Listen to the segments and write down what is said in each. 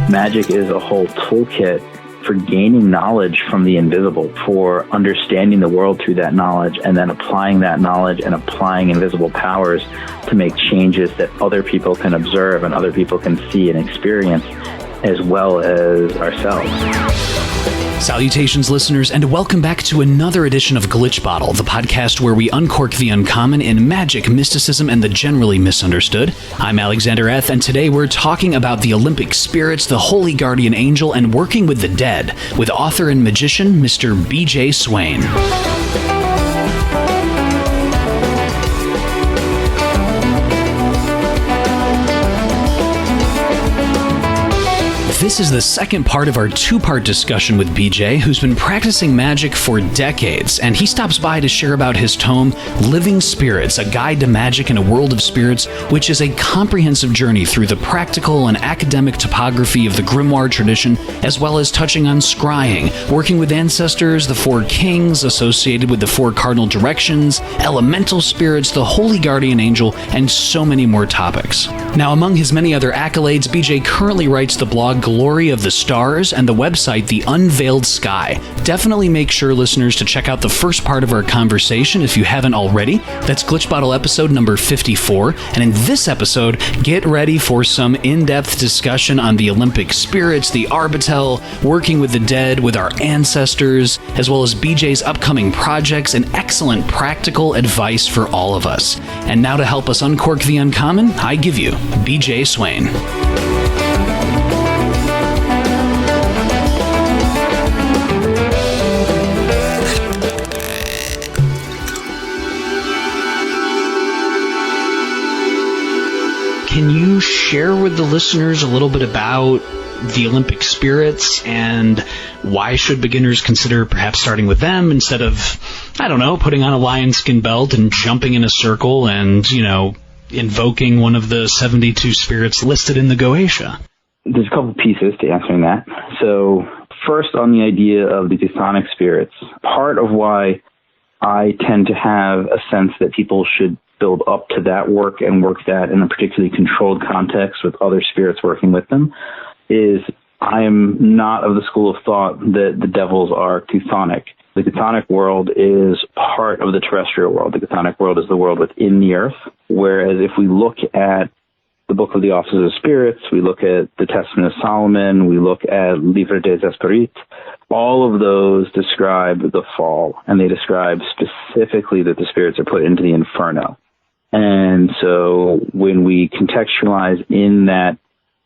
Magic is a whole toolkit for gaining knowledge from the invisible, for understanding the world through that knowledge, and then applying that knowledge and applying invisible powers to make changes that other people can observe and other people can see and experience, as well as ourselves. Salutations, listeners, and welcome back to another edition of Glitch Bottle, the podcast where we uncork the uncommon in magic, mysticism, and the generally misunderstood. I'm Alexander Eth, and today we're talking about the Olympic spirits, the holy guardian angel, and working with the dead, with author and magician Mr. BJ Swain. This is the second part of our two-part discussion with BJ, who's been practicing magic for decades, and he stops by to share about his tome, Living Spirits, a guide to magic in a world of spirits, which is a comprehensive journey through the practical and academic topography of the grimoire tradition, as well as touching on scrying, working with ancestors, the four kings associated with the four cardinal directions, elemental spirits, the holy guardian angel, and so many more topics. Now, among his many other accolades, BJ currently writes the blog Glory of the Stars and the website The Unveiled Sky. Definitely make sure, listeners, to check out the first part of our conversation if you haven't already. That's Glitch Bottle episode number 54. And in this episode, get ready for some in-depth discussion on the Olympic spirits, the Arbatel, working with the dead, with our ancestors, as well as BJ's upcoming projects and excellent practical advice for all of us. And now to help us uncork the uncommon, I give you BJ Swain. Can you share with the listeners a little bit about the Olympic spirits and why should beginners consider perhaps starting with them instead of, I don't know, putting on a lion skin belt and jumping in a circle and, invoking one of the 72 spirits listed in the Goetia? There's a couple pieces to answering that. So first, on the idea of the chthonic spirits, part of why I tend to have a sense that people should build up to that work and work that in a particularly controlled context with other spirits working with them is I am not of the school of thought that the devils are chthonic. The chthonic world is part of the terrestrial world. The chthonic world is the world within the earth, whereas if we look at the Book of the Offices of Spirits, we look at the Testament of Solomon, we look at Livre des Esprits, all of those describe the fall, and they describe specifically that the spirits are put into the inferno. And so when we contextualize in that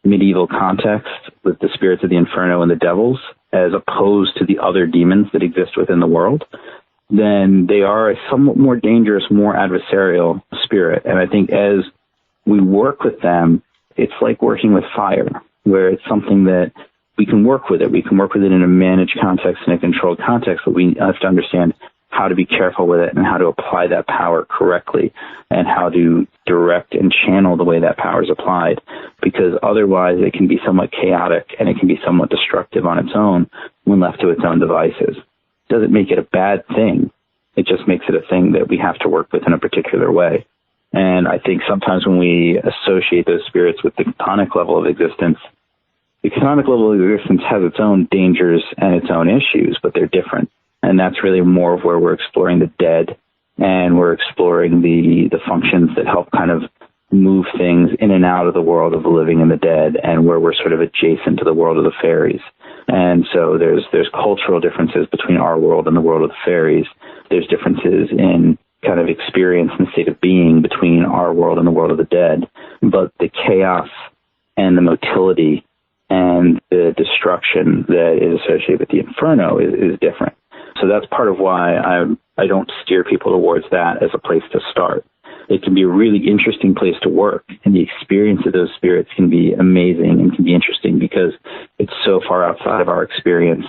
medieval context with the spirits of the inferno and the devils, as opposed to the other demons that exist within the world, then they are a somewhat more dangerous, more adversarial spirit. And I think as we work with them, it's like working with fire, where it's something that we can work with it. We can work with it in a managed context, in a controlled context, but we have to understand how to be careful with it and how to apply that power correctly and how to direct and channel the way that power is applied, because otherwise it can be somewhat chaotic and it can be somewhat destructive on its own when left to its own devices. It doesn't make it a bad thing. It just makes it a thing that we have to work with in a particular way. And I think sometimes when we associate those spirits with the chthonic level of existence, the chthonic level of existence has its own dangers and its own issues, but they're different. And that's really more of where we're exploring the dead and we're exploring the functions that help kind of move things in and out of the world of the living and the dead, and where we're sort of adjacent to the world of the fairies. And so there's cultural differences between our world and the world of the fairies. There's differences in kind of experience and state of being between our world and the world of the dead. But the chaos and the motility and the destruction that is associated with the inferno is different. So that's part of why I don't steer people towards that as a place to start. It can be a really interesting place to work, and the experience of those spirits can be amazing and can be interesting because it's so far outside of our experience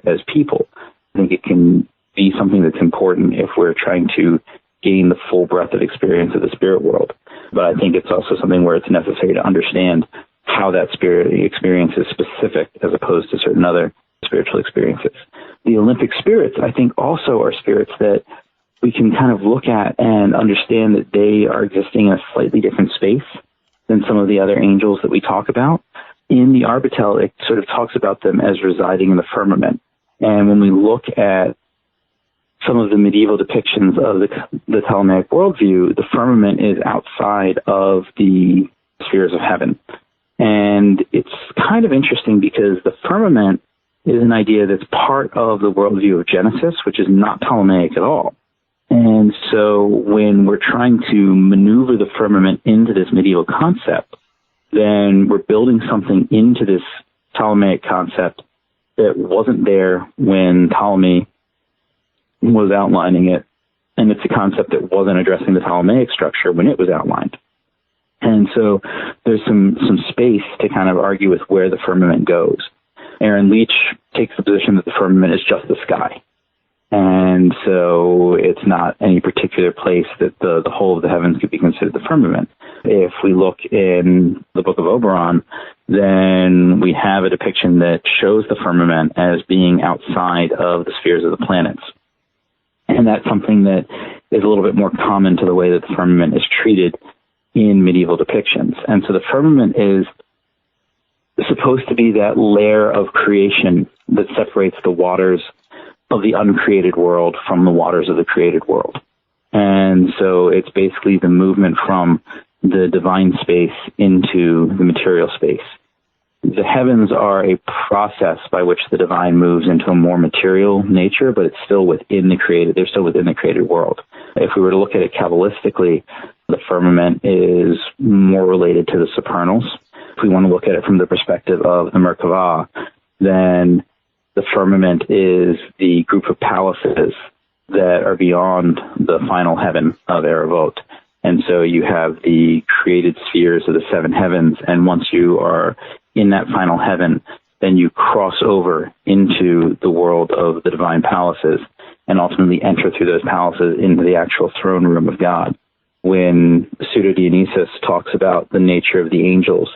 as people. I think it can be something that's important if we're trying to gain the full breadth of experience of the spirit world. But I think it's also something where it's necessary to understand how that spirit experience is specific as opposed to certain other spiritual experiences. The Olympic spirits, I think, also are spirits that we can kind of look at and understand that they are existing in a slightly different space than some of the other angels that we talk about. in the Arbatel, it sort of talks about them as residing in the firmament. And when we look at some of the medieval depictions of the Ptolemaic worldview, the firmament is outside of the spheres of heaven. And it's kind of interesting because the firmament is an idea that's part of the worldview of Genesis, which is not Ptolemaic at all. And so when we're trying to maneuver the firmament into this medieval concept, then we're building something into this Ptolemaic concept that wasn't there when Ptolemy was outlining it. And it's a concept that wasn't addressing the Ptolemaic structure when it was outlined. And so there's some space to kind of argue with where the firmament goes. Aaron Leach takes the position that the firmament is just the sky. And so it's not any particular place that the whole of the heavens could be considered the firmament. If we look in the Book of Oberon, then we have a depiction that shows the firmament as being outside of the spheres of the planets. And that's something that is a little bit more common to the way that the firmament is treated in medieval depictions. And so the firmament is supposed to be that layer of creation that separates the waters of the uncreated world from the waters of the created world. And so it's basically the movement from the divine space into the material space. The heavens are a process by which the divine moves into a more material nature, but it's still within the created, they're still within the created world. If we were to look at it Kabbalistically, the firmament is more related to the supernals. If we want to look at it from the perspective of the Merkavah, then the firmament is the group of palaces that are beyond the final heaven of Erebot. And so you have the created spheres of the seven heavens, and once you are in that final heaven, then you cross over into the world of the divine palaces and ultimately enter through those palaces into the actual throne room of God. When Pseudo-Dionysius talks about the nature of the angels,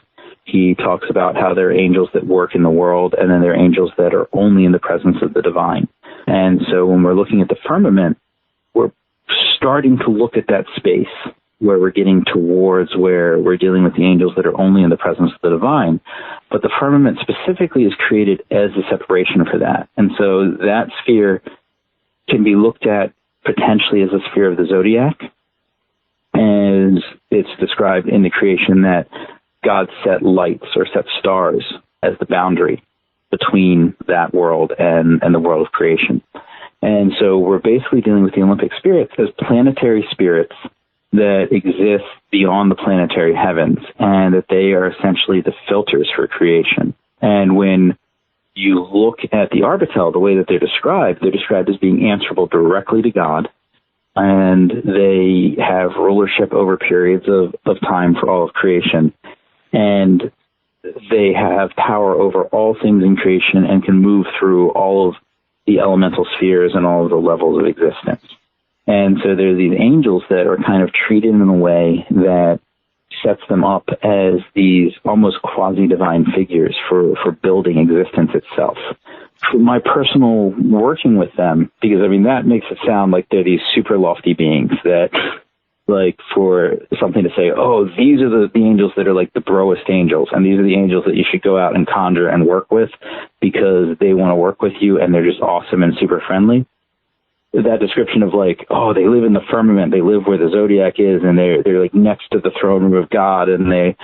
he talks about how there are angels that work in the world, and then there are angels that are only in the presence of the divine. And so when we're looking at the firmament, we're starting to look at that space where we're getting towards where we're dealing with the angels that are only in the presence of the divine. But the firmament specifically is created as a separation for that. And so that sphere can be looked at potentially as a sphere of the zodiac, as it's described in the creation that God set lights or set stars as the boundary between that world and the world of creation. And so we're basically dealing with the Olympic spirits as planetary spirits that exist beyond the planetary heavens, and that they are essentially the filters for creation. And when you look at the Arbatel, the way that they're described as being answerable directly to God, and they have rulership over periods of time for all of creation. And they have power over all things in creation and can move through all of the elemental spheres and all of the levels of existence. And so there are these angels that are kind of treated in a way that sets them up as these almost quasi-divine figures for building existence itself. For my personal working with them, because, I mean, that makes it sound like they're these super lofty beings that, like, for something to say, oh, these are the angels that are like the broest angels, and these are the angels that you should go out and conjure and work with because they want to work with you and they're just awesome and super friendly. That description of like, oh, they live in the firmament, they live where the zodiac is, and they're like next to the throne room of God, and they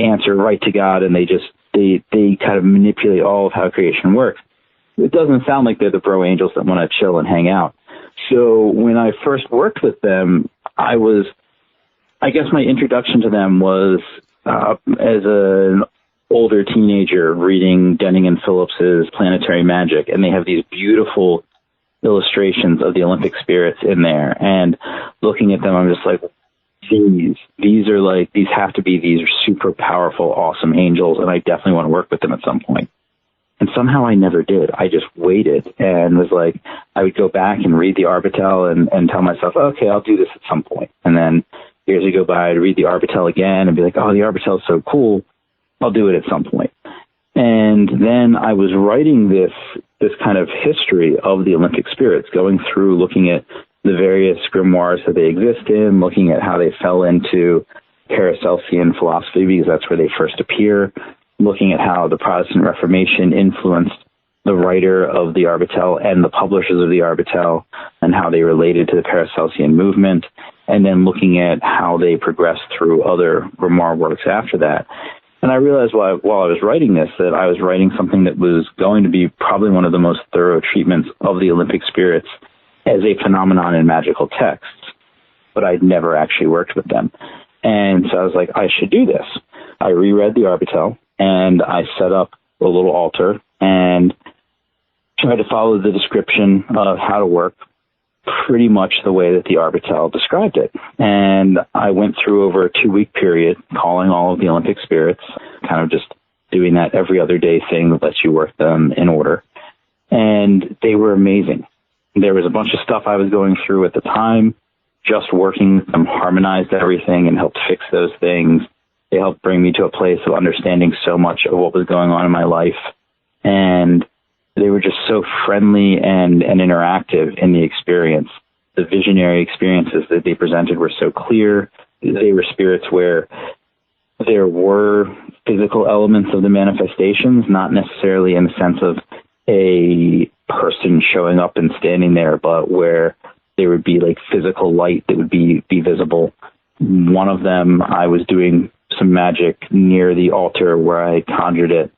answer right to God, and they kind of manipulate all of how creation works. It doesn't sound like they're the bro angels that want to chill and hang out. So when I first worked with them, I guess my introduction to them was as an older teenager reading Denning and Phillips's Planetary Magic, and they have these beautiful illustrations of the Olympic spirits in there. And looking at them, I'm just like, these are like, these have to be these super powerful, awesome angels, and I definitely want to work with them at some point. And somehow I never did. I just waited and was like, I would go back and read the Arbatel and tell myself, okay, I'll do this at some point. And then years would go by, I'd read the Arbatel again and be like, oh, the Arbatel is so cool, I'll do it at some point. And then I was writing this kind of history of the Olympic spirits, going through looking at the various grimoires that they exist in, looking at how they fell into Paracelsian philosophy, because that's where they first appear, looking at how the Protestant Reformation influenced the writer of the Arbatel and the publishers of the Arbatel and how they related to the Paracelsian movement, and then looking at how they progressed through other Grimoire works after that. And I realized while I was writing this that I was writing something that was going to be probably one of the most thorough treatments of the Olympic spirits as a phenomenon in magical texts, but I'd never actually worked with them. And so I was like, I should do this. I reread the Arbatel, and I set up a little altar and tried to follow the description of how to work pretty much the way that the Arbatel described it. And I went through over a 2-week period calling all of the Olympic spirits, kind of just doing that every other day thing that lets you work them in order. And they were amazing. There was a bunch of stuff I was going through at the time. Just working with them harmonized everything and helped fix those things. They helped bring me to a place of understanding so much of what was going on in my life. And they were just so friendly and interactive in the experience. The visionary experiences that they presented were so clear. They were spirits where there were physical elements of the manifestations, not necessarily in the sense of a person showing up and standing there, but where there would be like physical light that would be visible. One of them, I was doing some magic near the altar where I conjured it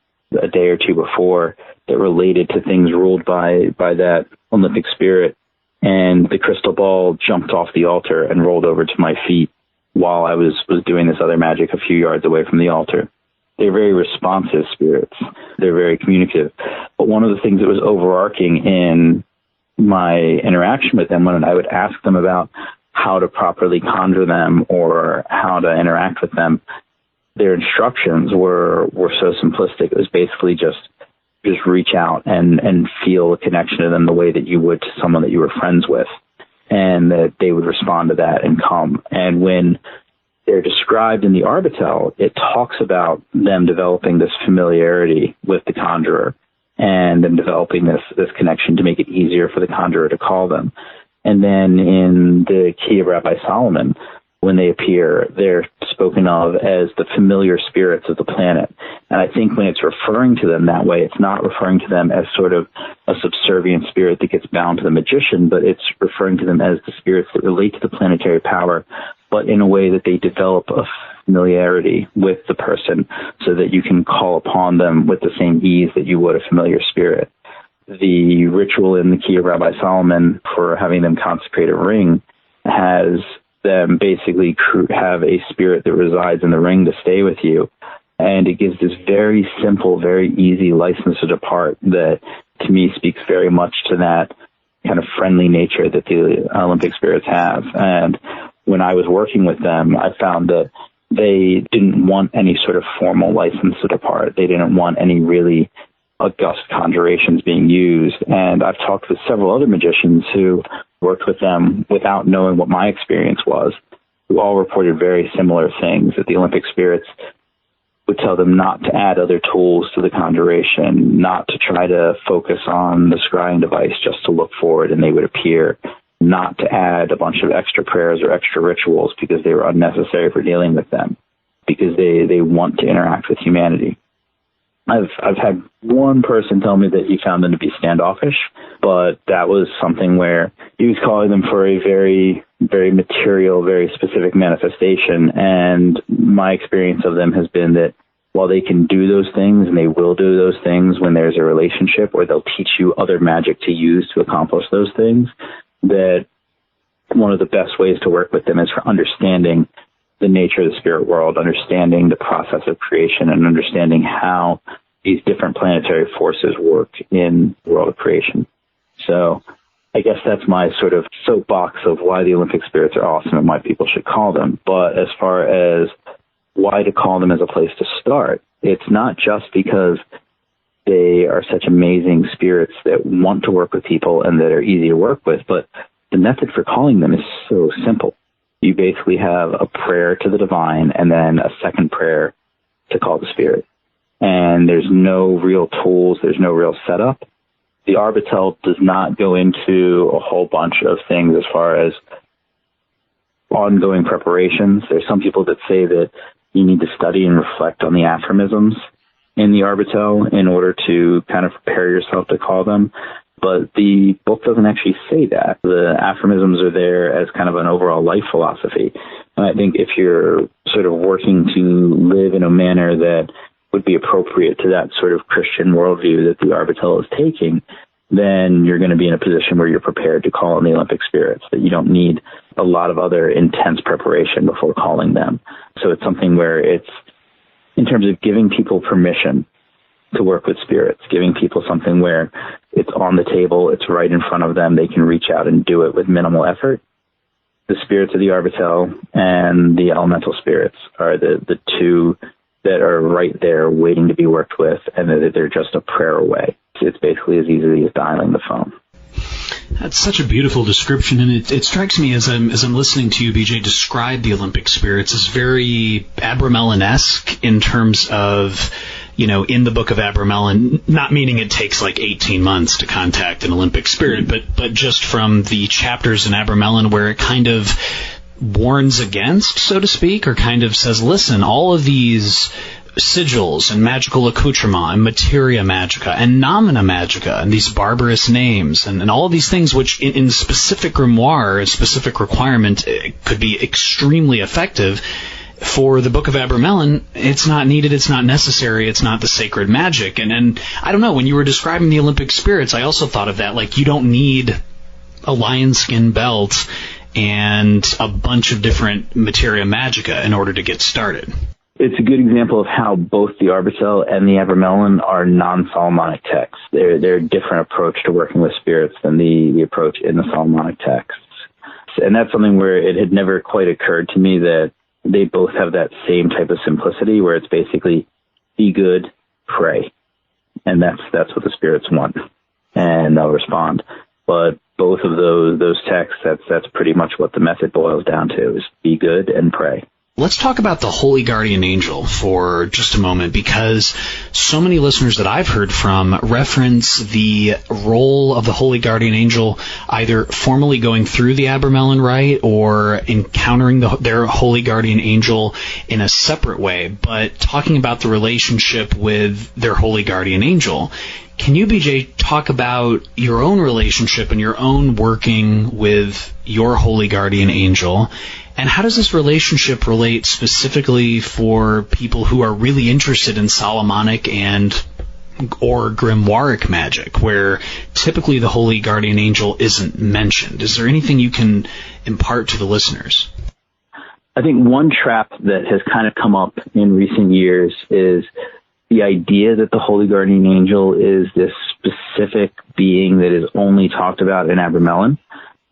a day or two before that related to things ruled by that Olympic spirit. And the crystal ball jumped off the altar and rolled over to my feet while I was doing this other magic a few yards away from the altar. They're very responsive spirits. They're very communicative. But one of the things that was overarching in my interaction with them, when I would ask them about how to properly conjure them or how to interact with them, their instructions were so simplistic. It was basically just reach out and feel a connection to them the way that you would to someone that you were friends with, and that they would respond to that and come. And when they're described in the Arbatel, it talks about them developing this familiarity with the conjurer and then developing this connection to make it easier for the conjurer to call them. And then in the Key of Rabbi Solomon, when they appear, they're spoken of as the familiar spirits of the planet. And I think when it's referring to them that way, it's not referring to them as sort of a subservient spirit that gets bound to the magician, but it's referring to them as the spirits that relate to the planetary power, but in a way that they develop a familiarity with the person so that you can call upon them with the same ease that you would a familiar spirit. The ritual in the Key of Rabbi Solomon for having them consecrate a ring has them basically have a spirit that resides in the ring to stay with you. And it gives this very simple, very easy license to depart that, to me, speaks very much to that kind of friendly nature that the Olympic spirits have. And when I was working with them, I found that they didn't want any sort of formal license to depart. They didn't want any really august conjurations being used. And I've talked with several other magicians who worked with them without knowing what my experience was, who all reported very similar things, that the Olympic spirits would tell them not to add other tools to the conjuration, not to try to focus on the scrying device, just to look for it and they would appear, not to add a bunch of extra prayers or extra rituals because they were unnecessary for dealing with them, because they want to interact with humanity. I've had one person tell me that he found them to be standoffish, but that was something where he was calling them for a very, very material, very specific manifestation. And my experience of them has been that while they can do those things, and they will do those things when there's a relationship, or they'll teach you other magic to use to accomplish those things, that one of the best ways to work with them is for understanding the nature of the spirit world, understanding the process of creation, and understanding how these different planetary forces work in the world of creation. So I guess that's my sort of soapbox of why the Olympic spirits are awesome and why people should call them. But as far as why to call them as a place to start, it's not just because they are such amazing spirits that want to work with people and that are easy to work with, but the method for calling them is so simple. You basically have a prayer to the divine and then a second prayer to call the spirit. And there's no real tools, there's no real setup. The Arbatel does not go into a whole bunch of things as far as ongoing preparations. There's some people that say that you need to study and reflect on the aphorisms in the Arbatel in order to kind of prepare yourself to call them. But the book doesn't actually say that. The aphorisms are there as kind of an overall life philosophy. And I think if you're sort of working to live in a manner that would be appropriate to that sort of Christian worldview that the Arbatel is taking, then you're going to be in a position where you're prepared to call on the Olympic spirits, that you don't need a lot of other intense preparation before calling them. So it's something where it's, in terms of giving people permission to work with spirits, giving people something where it's on the table, it's right in front of them, they can reach out and do it with minimal effort. The spirits of the Arbatel and the elemental spirits are the two that are right there waiting to be worked with, and that they're just a prayer away. It's basically as easy as dialing the phone. That's such a beautiful description, and it strikes me as I'm listening to you, BJ, describe the Olympic spirits as very Abramelin-esque in terms of, in the book of Abramelin, not meaning it takes like 18 months to contact an Olympic spirit, but just from the chapters in Abramelin where it kind of warns against, so to speak, or kind of says, listen, all of these sigils and magical accoutrement and materia magica and nomina magica and these barbarous names and all of these things which in specific grimoire, a specific requirement, could be extremely effective. For the Book of Abramelin, it's not needed, it's not necessary, it's not the sacred magic. And I don't know, when you were describing the Olympic spirits, I also thought of that, like, you don't need a lion skin belt and a bunch of different materia magica in order to get started. It's a good example of how both the Arbatel and the Abramelin are non-Solomonic texts. They're a different approach to working with spirits than the approach in the Solomonic texts. And that's something where it had never quite occurred to me that they both have that same type of simplicity, where it's basically be good, pray. And that's what the spirits want. And they'll respond. But both of those texts, that's pretty much what the method boils down to, is be good and pray. Let's talk about the Holy Guardian Angel for just a moment, because so many listeners that I've heard from reference the role of the Holy Guardian Angel either formally going through the Abramelin rite or encountering their Holy Guardian Angel in a separate way, but talking about the relationship with their Holy Guardian Angel. Can you, BJ, talk about your own relationship and your own working with your Holy Guardian Angel? And how does this relationship relate specifically for people who are really interested in Solomonic or grimoiric magic, where typically the Holy Guardian Angel isn't mentioned? Is there anything you can impart to the listeners? I think one trap that has kind of come up in recent years is the idea that the Holy Guardian Angel is this specific being that is only talked about in Abramelin.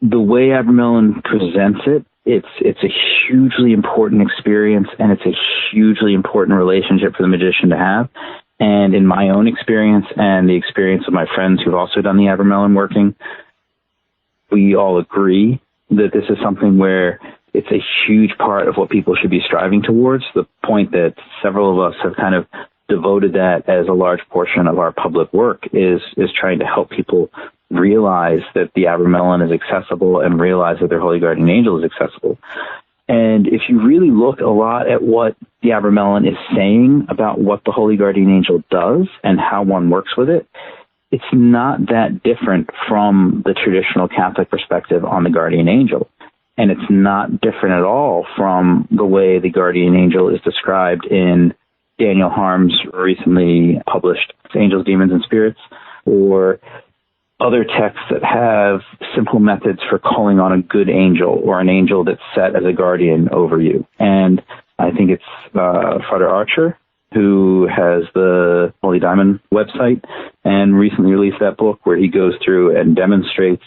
The way Abramelin presents it, it's a hugely important experience, and it's a hugely important relationship for the magician to have. And in my own experience and the experience of my friends who've also done the Abramelin working, we all agree that this is something where it's a huge part of what people should be striving towards, the point that several of us have kind of devoted that as a large portion of our public work is trying to help people realize that the Abramelin is accessible and realize that their Holy Guardian Angel is accessible. And if you really look a lot at what the Abramelin is saying about what the Holy Guardian Angel does and how one works with it, it's not that different from the traditional Catholic perspective on the Guardian Angel. And it's not different at all from the way the Guardian Angel is described in Daniel Harm's recently published Angels, Demons, and Spirits, or other texts that have simple methods for calling on a good angel or an angel that's set as a guardian over you. And I think it's Father Archer, who has the Holy Diamond website and recently released that book where he goes through and demonstrates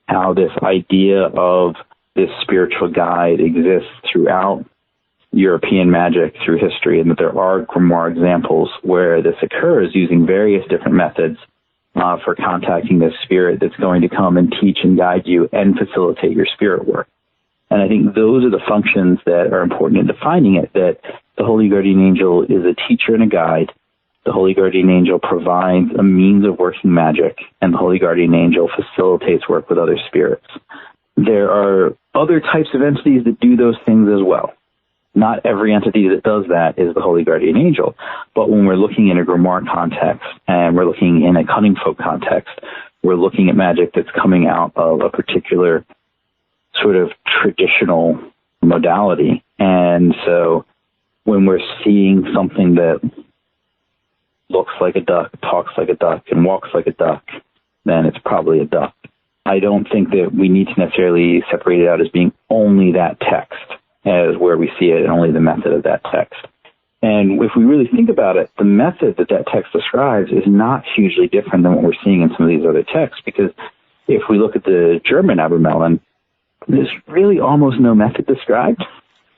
how this idea of this spiritual guide exists throughout European magic through history, and that there are grimoire examples where this occurs using various different methods for contacting this spirit that's going to come and teach and guide you and facilitate your spirit work. And I think those are the functions that are important in defining it, that the Holy Guardian Angel is a teacher and a guide. The Holy Guardian Angel provides a means of working magic, and the Holy Guardian Angel facilitates work with other spirits. There are other types of entities that do those things as well. Not every entity that does that is the Holy Guardian Angel. But when we're looking in a grimoire context and we're looking in a cunning folk context, we're looking at magic that's coming out of a particular sort of traditional modality. And so when we're seeing something that looks like a duck, talks like a duck, and walks like a duck, then it's probably a duck. I don't think that we need to necessarily separate it out as being only that text as where we see it and only the method of that text. And if we really think about it, the method that that text describes is not hugely different than what we're seeing in some of these other texts, because if we look at the German Abramelin, there's really almost no method described.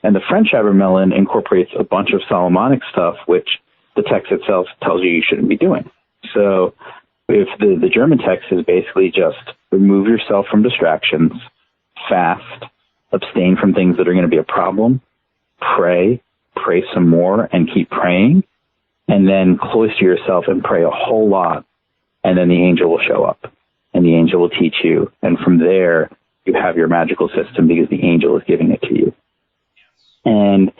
And the French Abramelin incorporates a bunch of Solomonic stuff, which the text itself tells you shouldn't be doing. So if the German text is basically just remove yourself from distractions, fast, abstain from things that are going to be a problem, pray some more and keep praying, and then cloister yourself and pray a whole lot, and then the angel will show up, and the angel will teach you. And from there, you have your magical system because the angel is giving it to you. And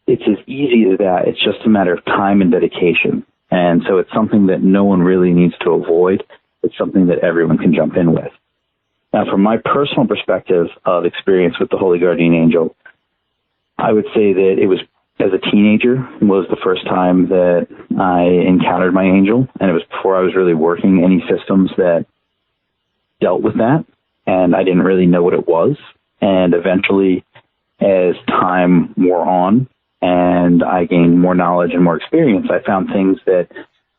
it's as easy as that. It's just a matter of time and dedication. And so it's something that no one really needs to avoid. It's something that everyone can jump in with. Now, from my personal perspective of experience with the Holy Guardian Angel, I would say that it was, as a teenager, was the first time that I encountered my angel. And it was before I was really working any systems that dealt with that. And I didn't really know what it was. And eventually, as time wore on and I gained more knowledge and more experience, I found things that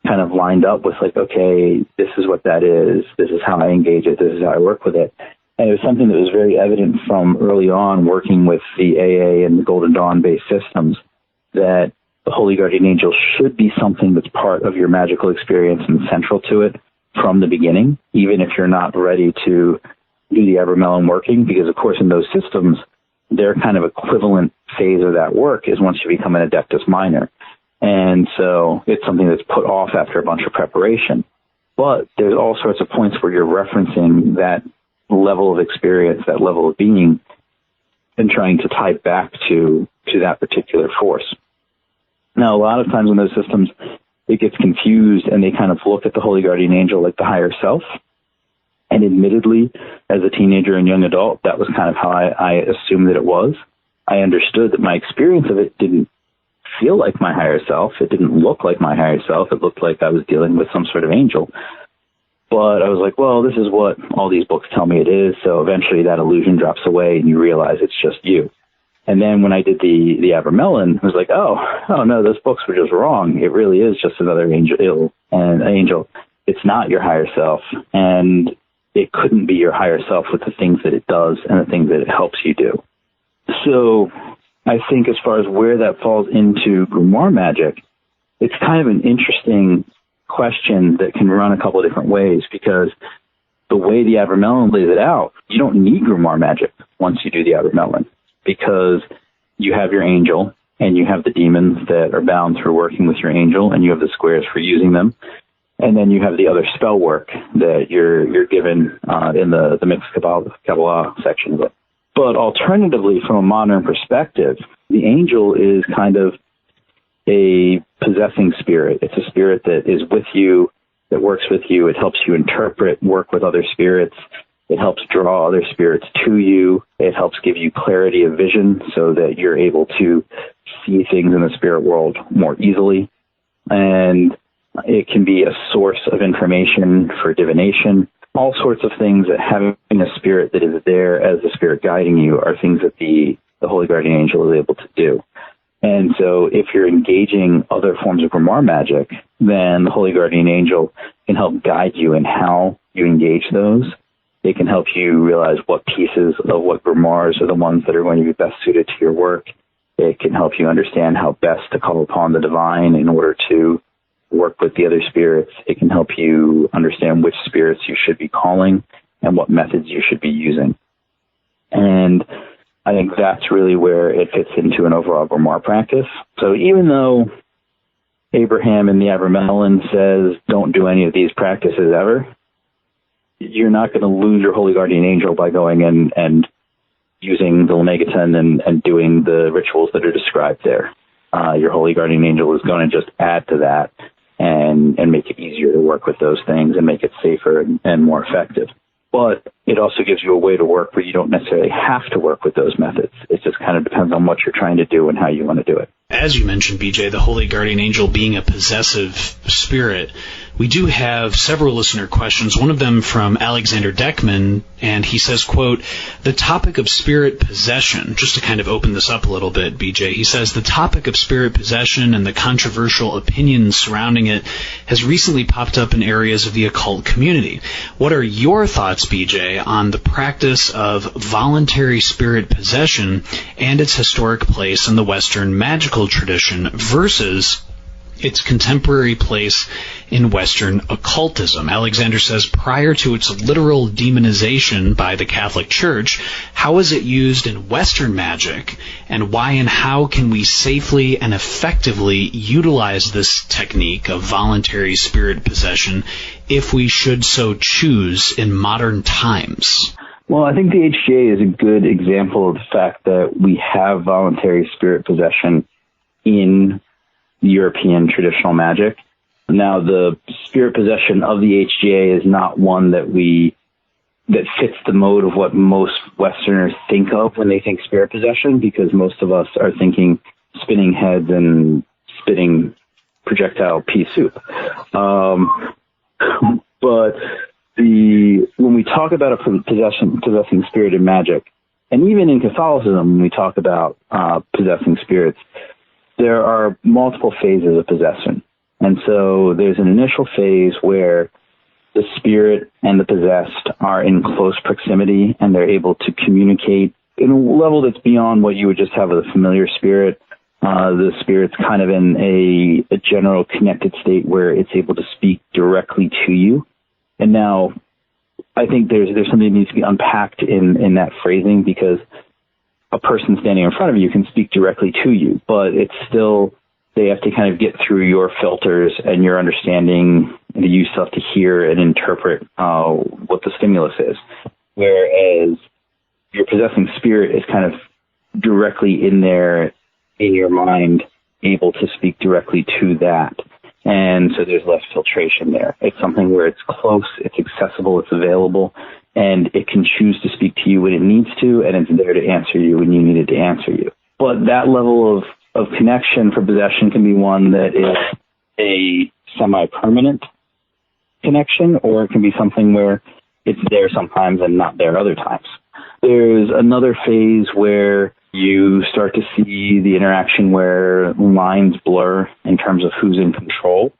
kind of lined up with like, okay, this is what that is. This is how I engage it. This is how I work with it. And it was something that was very evident from early on working with the AA and the Golden Dawn based systems, that the Holy Guardian Angel should be something that's part of your magical experience and central to it from the beginning, even if you're not ready to do the Abramelin working, because of course in those systems, their kind of equivalent phase of that work is once you become an Adeptus Minor. And so it's something that's put off after a bunch of preparation. But there's all sorts of points where you're referencing that level of experience, that level of being, and trying to tie back to that particular force. Now, a lot of times in those systems, it gets confused and they kind of look at the Holy Guardian Angel like the higher self. And admittedly, as a teenager and young adult, that was kind of how I assumed that it was. I understood that my experience of it didn't feel like my higher self. It didn't look like my higher self. It looked like I was dealing with some sort of angel. But I was like, well, this is what all these books tell me it is. So eventually that illusion drops away and you realize it's just you. And then when I did the Abramelin, I was like, oh no, those books were just wrong. It really is just another angel. It's not your higher self. And it couldn't be your higher self with the things that it does and the things that it helps you do. So I think as far as where that falls into grimoire magic, it's kind of an interesting question that can run a couple of different ways, because the way the Abramelin lays it out, you don't need grimoire magic once you do the Abramelin, because you have your angel and you have the demons that are bound through working with your angel, and you have the squares for using them. And then you have the other spell work that you're given in the mixed Kabbalah section of it. But alternatively, from a modern perspective, the angel is kind of a possessing spirit. It's a spirit that is with you, that works with you. It helps you interpret, work with other spirits. It helps draw other spirits to you. It helps give you clarity of vision so that you're able to see things in the spirit world more easily. And it can be a source of information for divination. All sorts of things that having a spirit that is there as the spirit guiding you are things that the Holy Guardian Angel is able to do. And so if you're engaging other forms of grimoire magic, then the Holy Guardian Angel can help guide you in how you engage those. It can help you realize what pieces of what grimoires are the ones that are going to be best suited to your work. It can help you understand how best to call upon the divine in order to work with the other spirits. It can help you understand which spirits you should be calling and what methods you should be using. And I think that's really where it fits into an overall grimoire practice. So even though Abraham in the Abramelin says don't do any of these practices ever, you're not going to lose your Holy Guardian Angel by going in and using the Lemegeton and doing the rituals that are described there. Your holy guardian angel is going to just add to that and make it easier to work with those things and make it safer and more effective. But it also gives you a way to work where you don't necessarily have to work with those methods. It just kind of depends on what you're trying to do and how you want to do it. As you mentioned, BJ, the Holy Guardian Angel being a possessive spirit, we do have several listener questions, one of them from Alexander Deckman, and he says, quote, the topic of spirit possession, just to kind of open this up a little bit, BJ, he says, the topic of spirit possession and the controversial opinions surrounding it has recently popped up in areas of the occult community. What are your thoughts, BJ, on the practice of voluntary spirit possession and its historic place in the Western magical tradition versus its contemporary place in Western occultism? Alexander says, prior to its literal demonization by the Catholic Church, how is it used in Western magic, and why and how can we safely and effectively utilize this technique of voluntary spirit possession if we should so choose in modern times? Well, I think the HGA is a good example of the fact that we have voluntary spirit possession in European traditional magic. Now, the spirit possession of the HGA is not one that fits the mode of what most Westerners think of when they think spirit possession, because most of us are thinking spinning heads and spitting projectile pea soup. But when we talk about a possessing spirit in magic, and even in Catholicism, when we talk about possessing spirits, there are multiple phases of possession. And so there's an initial phase where the spirit and the possessed are in close proximity and they're able to communicate in a level that's beyond what you would just have with a familiar spirit. The spirit's kind of in a general connected state where it's able to speak directly to you. And now I think there's something that needs to be unpacked in that phrasing, because a person standing in front of you can speak directly to you, but it's still, they have to kind of get through your filters and your understanding, and you still have to hear and interpret what the stimulus is. Whereas your possessing spirit is kind of directly in there, in your mind, able to speak directly to that. And so there's less filtration there. It's something where it's close, it's accessible, it's available, and it can choose to speak to you when it needs to, and it's there to answer you when you need it to answer you. But that level of connection for possession can be one that is a semi-permanent connection, or it can be something where it's there sometimes and not there other times. There's another phase where you start to see the interaction where lines blur in terms of who's in control.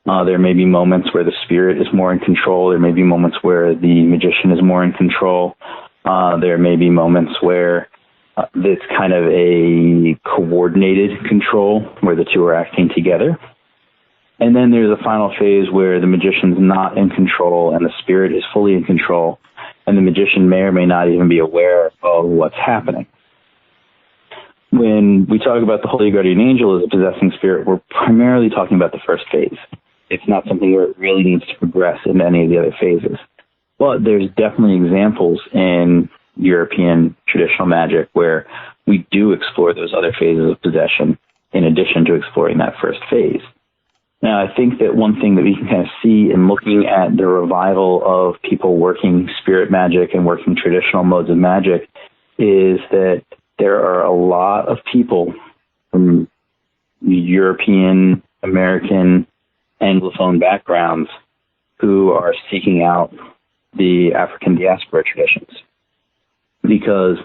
There may be moments where the spirit is more in control. There may be moments where the magician is more in control. There may be moments where it's kind of a coordinated control where the two are acting together. And then there's a final phase where the magician's not in control and the spirit is fully in control, and the magician may or may not even be aware of what's happening. When we talk about the Holy Guardian Angel as a possessing spirit, we're primarily talking about the first phase. It's not something where it really needs to progress into any of the other phases. But there's definitely examples in European traditional magic where we do explore those other phases of possession in addition to exploring that first phase. Now, I think that one thing that we can kind of see in looking at the revival of people working spirit magic and working traditional modes of magic is that there are a lot of people from European, American, Anglophone backgrounds who are seeking out the African diaspora traditions because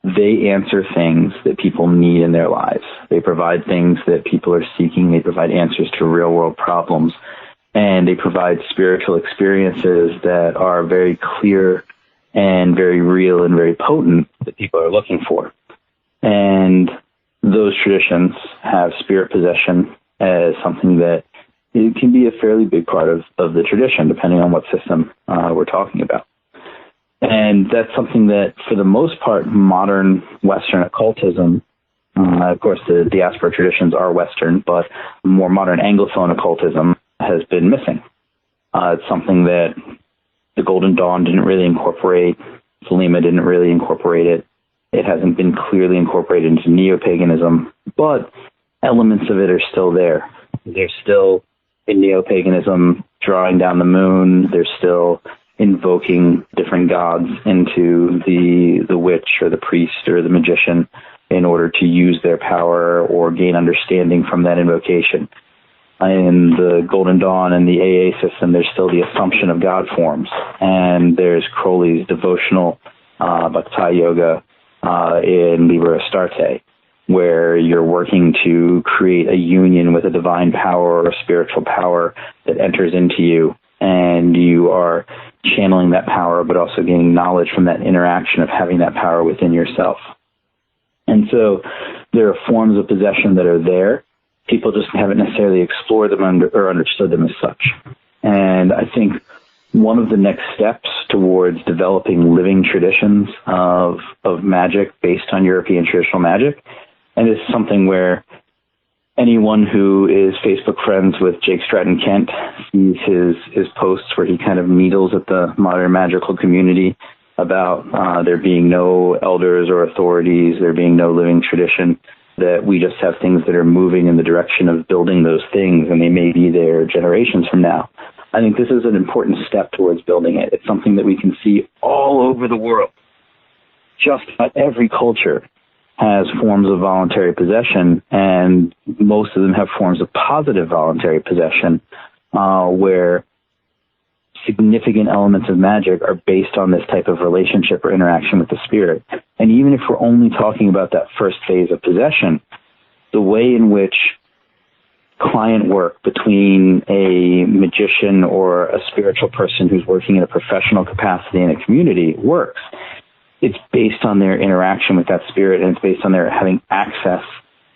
they answer things that people need in their lives. They provide things that people are seeking. They provide answers to real-world problems, and they provide spiritual experiences that are very clear and very real and very potent that people are looking for. And those traditions have spirit possession as something that it can be a fairly big part of the tradition, depending on what system we're talking about. And that's something that, for the most part, modern Western occultism, of course, the diaspora traditions are Western, but more modern Anglophone occultism has been missing. It's something that the Golden Dawn didn't really incorporate. Thelema didn't really incorporate it. It hasn't been clearly incorporated into neo-paganism, but elements of it are still there. There's still, in neo-paganism, drawing down the moon. There's still invoking different gods into the witch or the priest or the magician in order to use their power or gain understanding from that invocation. In the Golden Dawn and the AA system, there's still the assumption of God forms. And there's Crowley's devotional Bhakti Yoga in Liber Astarte, where you're working to create a union with a divine power or a spiritual power that enters into you, and you are channeling that power, but also gaining knowledge from that interaction of having that power within yourself. And so there are forms of possession that are there. People just haven't necessarily explored them or understood them as such. And I think one of the next steps towards developing living traditions of magic based on European traditional magic, and it's something where anyone who is Facebook friends with Jake Stratton-Kent sees his posts where he kind of needles at the modern magical community about there being no elders or authorities, there being no living tradition, that we just have things that are moving in the direction of building those things, and they may be there generations from now. I think this is an important step towards building it. It's something that we can see all over the world. Just about every culture has forms of voluntary possession, and most of them have forms of positive voluntary possession, where significant elements of magic are based on this type of relationship or interaction with the spirit. And even if we're only talking about that first phase of possession, the way in which client work between a magician or a spiritual person who's working in a professional capacity in a community works, it's based on their interaction with that spirit, and it's based on their having access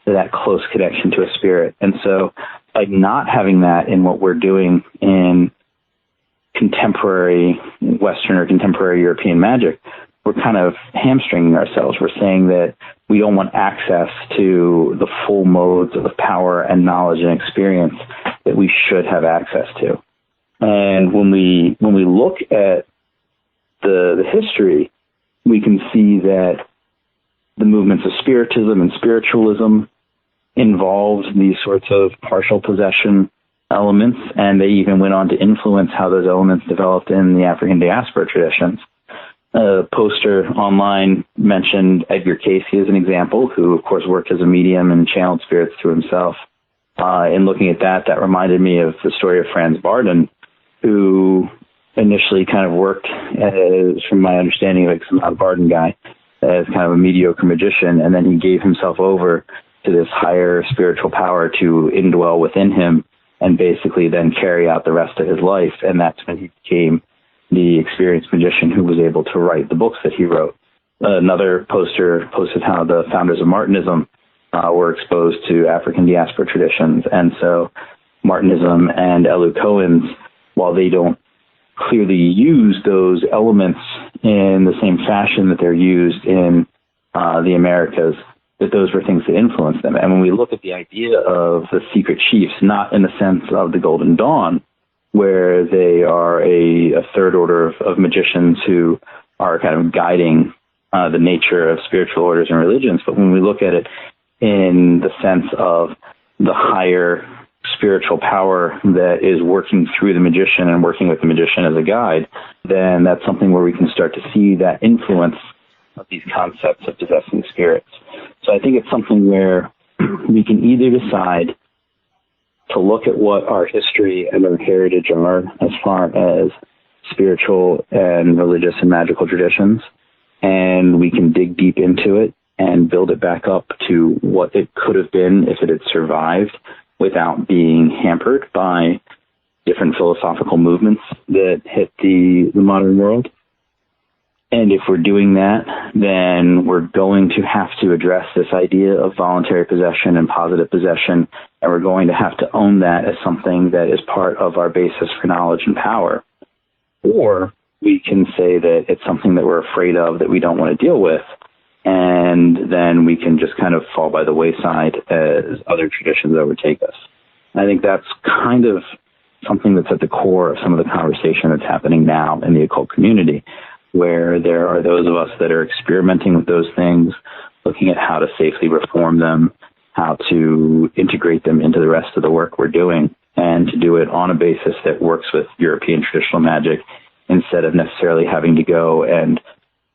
to that close connection to a spirit. And so by not having that in what we're doing in contemporary Western or contemporary European magic, we're kind of hamstringing ourselves. We're saying that we don't want access to the full modes of power and knowledge and experience that we should have access to. And when we look at the history, we can see that the movements of spiritism and spiritualism involved these sorts of partial possession elements, and they even went on to influence how those elements developed in the African diaspora traditions. A poster online mentioned Edgar Casey as an example, who of course worked as a medium and channeled spirits through himself. In looking at that reminded me of the story of Franz Bardon, who initially kind of worked as, from my understanding, like some Bardon guy, as kind of a mediocre magician, and then he gave himself over to this higher spiritual power to indwell within him and basically then carry out the rest of his life. And that's when he became the experienced magician who was able to write the books that he wrote. Another poster posted how the founders of Martinism were exposed to African diaspora traditions. And so Martinism and Elu Cohen's, while they don't clearly use those elements in the same fashion that they're used in the Americas, that those were things that influenced them. And when we look at the idea of the secret chiefs, not in the sense of the Golden Dawn, where they are a third order of magicians who are kind of guiding the nature of spiritual orders and religions, but when we look at it in the sense of the higher spiritual power that is working through the magician and working with the magician as a guide, then that's something where we can start to see that influence of these concepts of possessing spirits. So I think it's something where we can either decide to look at what our history and our heritage are as far as spiritual and religious and magical traditions, and we can dig deep into it and build it back up to what it could have been if it had survived without being hampered by different philosophical movements that hit the modern world. And if we're doing that, then we're going to have to address this idea of voluntary possession and positive possession, and we're going to have to own that as something that is part of our basis for knowledge and power. Or we can say that it's something that we're afraid of, that we don't want to deal with, and then we can just kind of fall by the wayside as other traditions overtake us. I think that's kind of something that's at the core of some of the conversation that's happening now in the occult community, where there are those of us that are experimenting with those things, looking at how to safely reform them, how to integrate them into the rest of the work we're doing, and to do it on a basis that works with European traditional magic instead of necessarily having to go and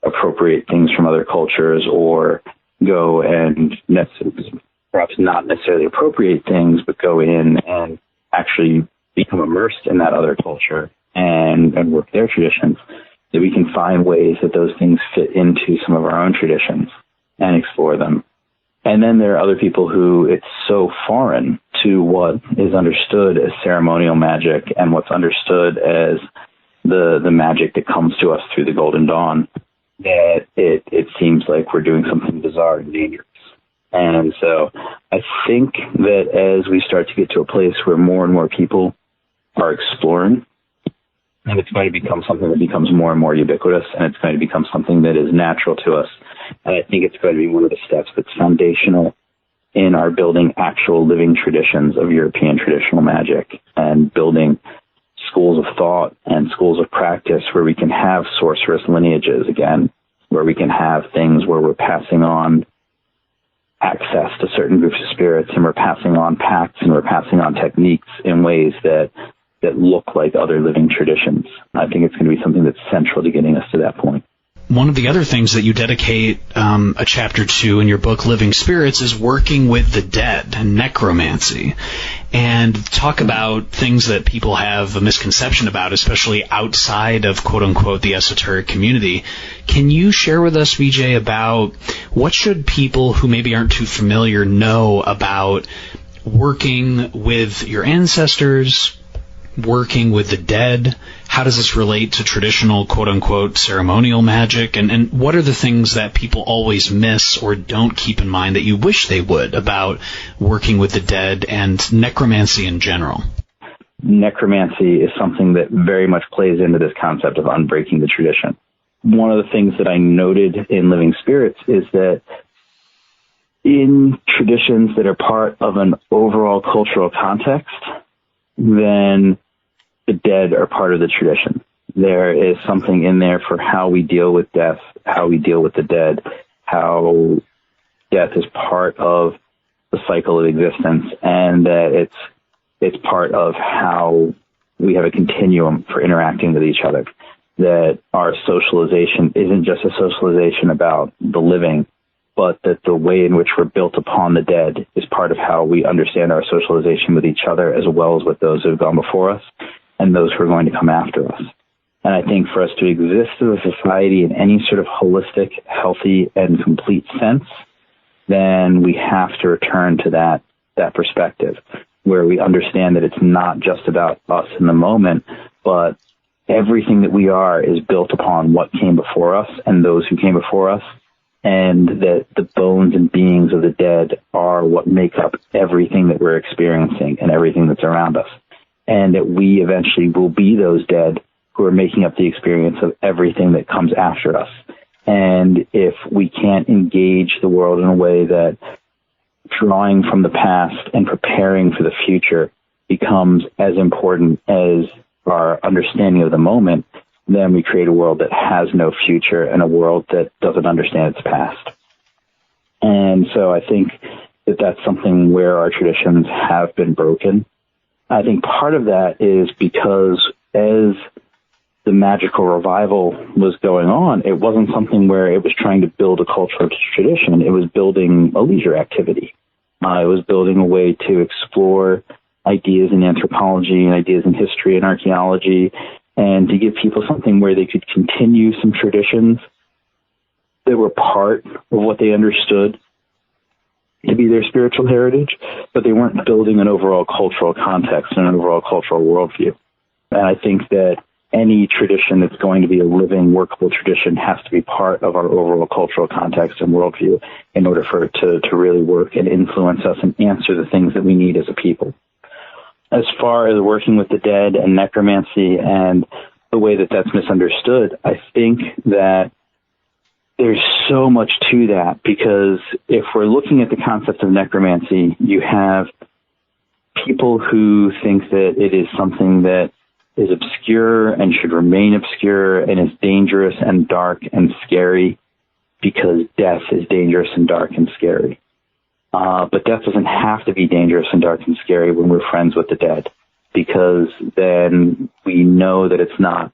appropriate things from other cultures, or go and perhaps not necessarily appropriate things, but go in and actually become immersed in that other culture and work their traditions, that we can find ways that those things fit into some of our own traditions and explore them. And then there are other people who it's so foreign to what is understood as ceremonial magic and what's understood as the magic that comes to us through the Golden Dawn, that it seems like we're doing something bizarre and dangerous. And so I think that as we start to get to a place where more and more people are exploring, and it's going to become something that becomes more and more ubiquitous, and it's going to become something that is natural to us. And I think it's going to be one of the steps that's foundational in our building actual living traditions of European traditional magic, and building schools of thought and schools of practice where we can have sorceress lineages again, where we can have things where we're passing on access to certain groups of spirits, and we're passing on pacts, and we're passing on techniques in ways that look like other living traditions. I think it's going to be something that's central to getting us to that point. One of the other things that you dedicate a chapter to in your book, Living Spirits, is working with the dead and necromancy, and talk about things that people have a misconception about, especially outside of, quote-unquote, the esoteric community. Can you share with us, BJ, about what should people who maybe aren't too familiar know about working with your ancestors, working with the dead? How does this relate to traditional, quote-unquote, ceremonial magic? And what are the things that people always miss or don't keep in mind that you wish they would about working with the dead and necromancy in general? Necromancy is something that very much plays into this concept of unbreaking the tradition. One of the things that I noted in Living Spirits is that in traditions that are part of an overall cultural context, then the dead are part of the tradition. There is something in there for how we deal with death, how we deal with the dead, how death is part of the cycle of existence, and that it's part of how we have a continuum for interacting with each other. That our socialization isn't just a socialization about the living, but that the way in which we're built upon the dead is part of how we understand our socialization with each other, as well as with those who have gone before us and those who are going to come after us. And I think for us to exist as a society in any sort of holistic, healthy, and complete sense, then we have to return to that perspective, where we understand that it's not just about us in the moment, but everything that we are is built upon what came before us and those who came before us, and that the bones and beings of the dead are what make up everything that we're experiencing and everything that's around us. And that we eventually will be those dead who are making up the experience of everything that comes after us. And if we can't engage the world in a way that drawing from the past and preparing for the future becomes as important as our understanding of the moment, then we create a world that has no future and a world that doesn't understand its past. And so I think that that's something where our traditions have been broken. I think part of that is because as the magical revival was going on, it wasn't something where it was trying to build a cultural tradition. It was building a leisure activity. It was building a way to explore ideas in anthropology and ideas in history and archaeology, and to give people something where they could continue some traditions that were part of what they understood to be their spiritual heritage, but they weren't building an overall cultural context and an overall cultural worldview. And I think that any tradition that's going to be a living, workable tradition has to be part of our overall cultural context and worldview in order for it to really work and influence us and answer the things that we need as a people. As far as working with the dead and necromancy and the way that that's misunderstood, I think that there's so much to that, because if we're looking at the concept of necromancy, you have people who think that it is something that is obscure and should remain obscure and is dangerous and dark and scary because death is dangerous and dark and scary. But death doesn't have to be dangerous and dark and scary when we're friends with the dead, because then we know that it's not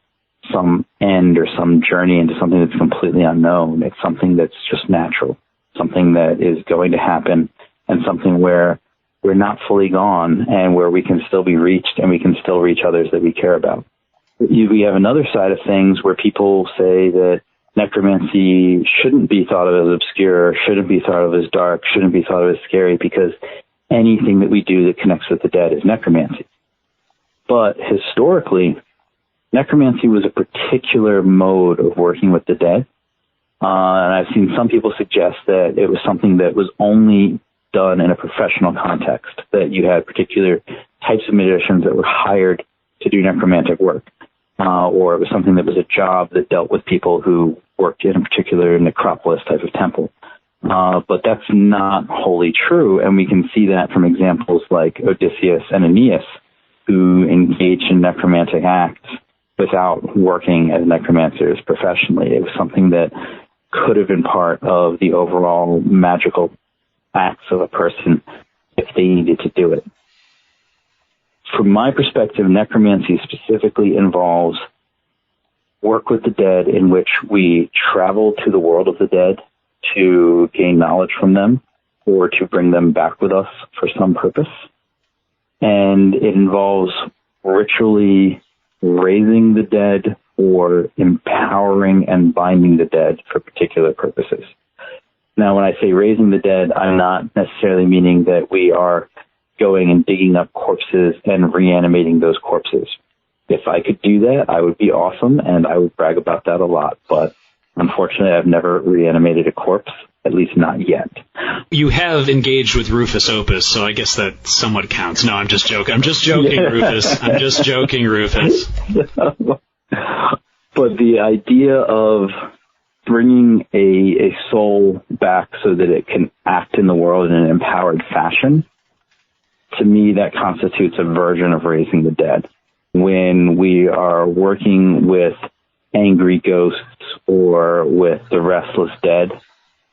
some end or some journey into something that's completely unknown. It's something that's just natural, something that is going to happen, and something where we're not fully gone and where we can still be reached and we can still reach others that we care about. We have another side of things where people say that necromancy shouldn't be thought of as obscure, shouldn't be thought of as dark, shouldn't be thought of as scary, because anything that we do that connects with the dead is necromancy. But historically, necromancy was a particular mode of working with the dead. And I've seen some people suggest that it was something that was only done in a professional context, that you had particular types of magicians that were hired to do necromantic work, or it was something that was a job that dealt with people who worked in a particular necropolis type of temple. But that's not wholly true, and we can see that from examples like Odysseus and Aeneas, who engaged in necromantic acts without working as necromancers professionally. It was something that could have been part of the overall magical acts of a person if they needed to do it. From my perspective, necromancy specifically involves work with the dead in which we travel to the world of the dead to gain knowledge from them or to bring them back with us for some purpose. And it involves ritually raising the dead or empowering and binding the dead for particular purposes. Now, when I say raising the dead, I'm not necessarily meaning that we are going and digging up corpses and reanimating those corpses. If I could do that, I would be awesome, and I would brag about that a lot. But unfortunately, I've never reanimated a corpse, at least not yet. You have engaged with Rufus Opus, so I guess that somewhat counts. No, I'm just joking. I'm just joking, Rufus. I'm just joking, Rufus. But the idea of bringing a soul back so that it can act in the world in an empowered fashion, to me, that constitutes a version of raising the dead. When we are working with angry ghosts or with the restless dead,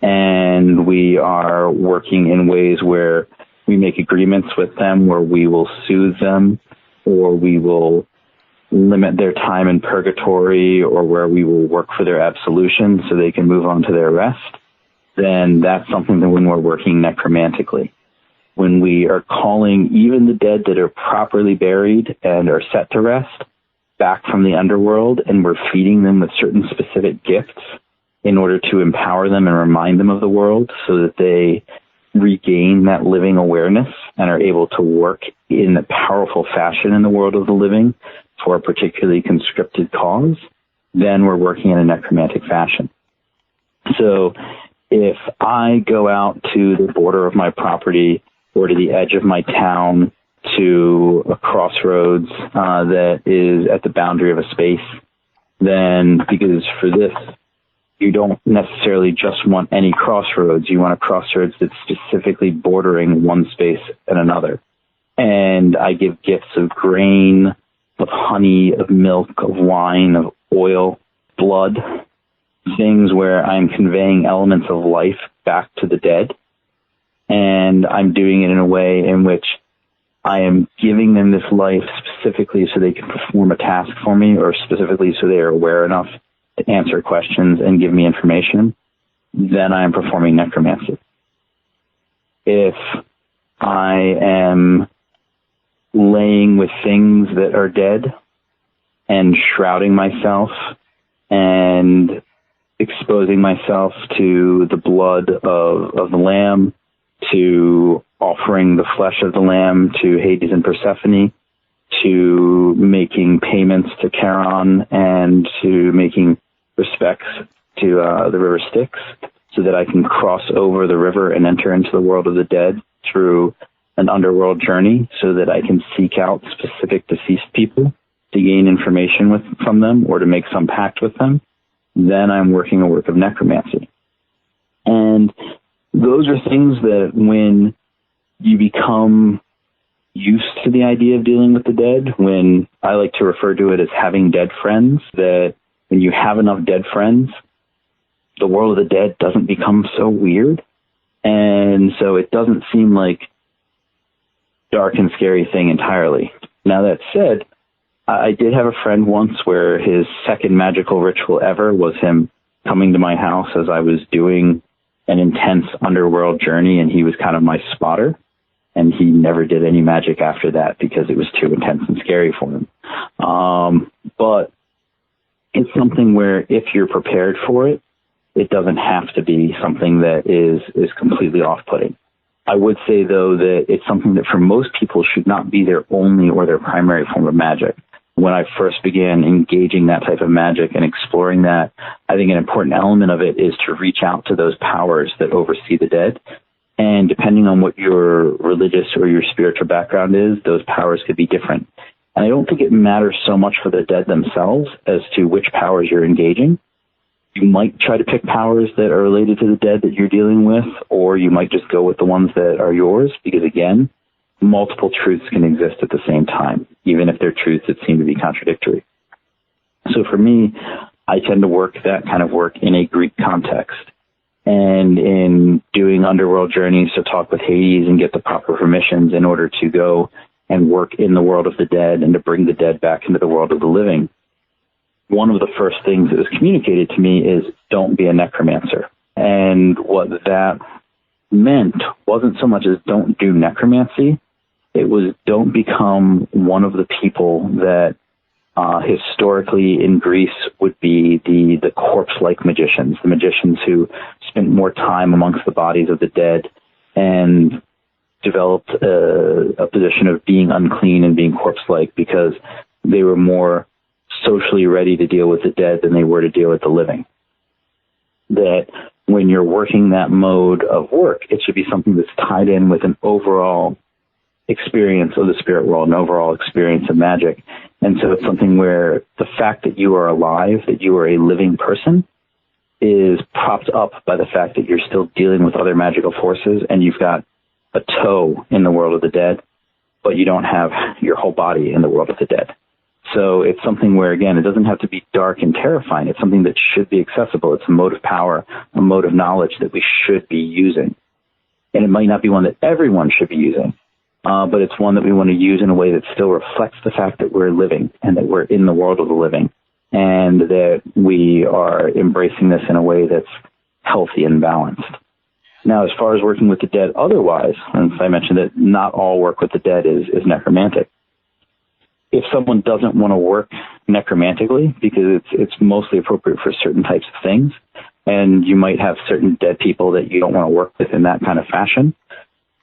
and we are working in ways where we make agreements with them, where we will soothe them, or we will limit their time in purgatory, or where we will work for their absolution so they can move on to their rest, then that's something that when we're working necromantically. When we are calling even the dead that are properly buried and are set to rest back from the underworld, and we're feeding them with certain specific gifts in order to empower them and remind them of the world so that they regain that living awareness and are able to work in a powerful fashion in the world of the living for a particularly conscripted cause, then we're working in a necromantic fashion. So if I go out to the border of my property or to the edge of my town to a crossroads that is at the boundary of a space, then because for this, you don't necessarily just want any crossroads. You want a crossroads that's specifically bordering one space and another. And I give gifts of grain, of honey, of milk, of wine, of oil, blood, things where I'm conveying elements of life back to the dead. And I'm doing it in a way in which I am giving them this life specifically so they can perform a task for me, or specifically so they are aware enough to answer questions and give me information. Then I am performing necromancy. If I am laying with things that are dead and shrouding myself and exposing myself to the blood of the lamb, to offering the flesh of the lamb to Hades and Persephone, to making payments to Charon, and to making respects to the river Styx, so that I can cross over the river and enter into the world of the dead through an underworld journey, so that I can seek out specific deceased people to gain information from them or to make some pact with them, then I'm working a work of necromancy. And those are things that when you become used to the idea of dealing with the dead, when I like to refer to it as having dead friends, that when you have enough dead friends, the world of the dead doesn't become so weird. And so it doesn't seem like dark and scary thing entirely. Now, that said, I did have a friend once where his second magical ritual ever was him coming to my house as I was doing an intense underworld journey, and he was kind of my spotter. And he never did any magic after that because it was too intense and scary for him. But it's something where if you're prepared for it, it doesn't have to be something that is completely off-putting. I would say, though, that it's something that for most people should not be their only or their primary form of magic. When I first began engaging that type of magic and exploring that, I think an important element of it is to reach out to those powers that oversee the dead. And depending on what your religious or your spiritual background is, those powers could be different. And I don't think it matters so much for the dead themselves as to which powers you're engaging. You might try to pick powers that are related to the dead that you're dealing with, or you might just go with the ones that are yours, because again, multiple truths can exist at the same time, even if they're truths that seem to be contradictory. So for me, I tend to work that kind of work in a Greek context. And in doing underworld journeys to talk with Hades and get the proper permissions in order to go and work in the world of the dead and to bring the dead back into the world of the living, one of the first things that was communicated to me is don't be a necromancer. And what that meant wasn't so much as don't do necromancy. It was don't become one of the people that historically in Greece would be the corpse-like magicians, the magicians who spent more time amongst the bodies of the dead and developed a position of being unclean and being corpse-like because they were more socially ready to deal with the dead than they were to deal with the living. That when you're working that mode of work, it should be something that's tied in with an overall experience of the spirit world, an overall experience of magic. And so it's something where the fact that you are alive, that you are a living person, is propped up by the fact that you're still dealing with other magical forces and you've got a toe in the world of the dead, but you don't have your whole body in the world of the dead. So it's something where, again, it doesn't have to be dark and terrifying. It's something that should be accessible. It's a mode of power, a mode of knowledge that we should be using. And it might not be one that everyone should be using, but it's one that we want to use in a way that still reflects the fact that we're living and that we're in the world of the living and that we are embracing this in a way that's healthy and balanced. Now, as far as working with the dead otherwise, and I mentioned that not all work with the dead is necromantic. If someone doesn't want to work necromantically, because it's mostly appropriate for certain types of things, and you might have certain dead people that you don't want to work with in that kind of fashion,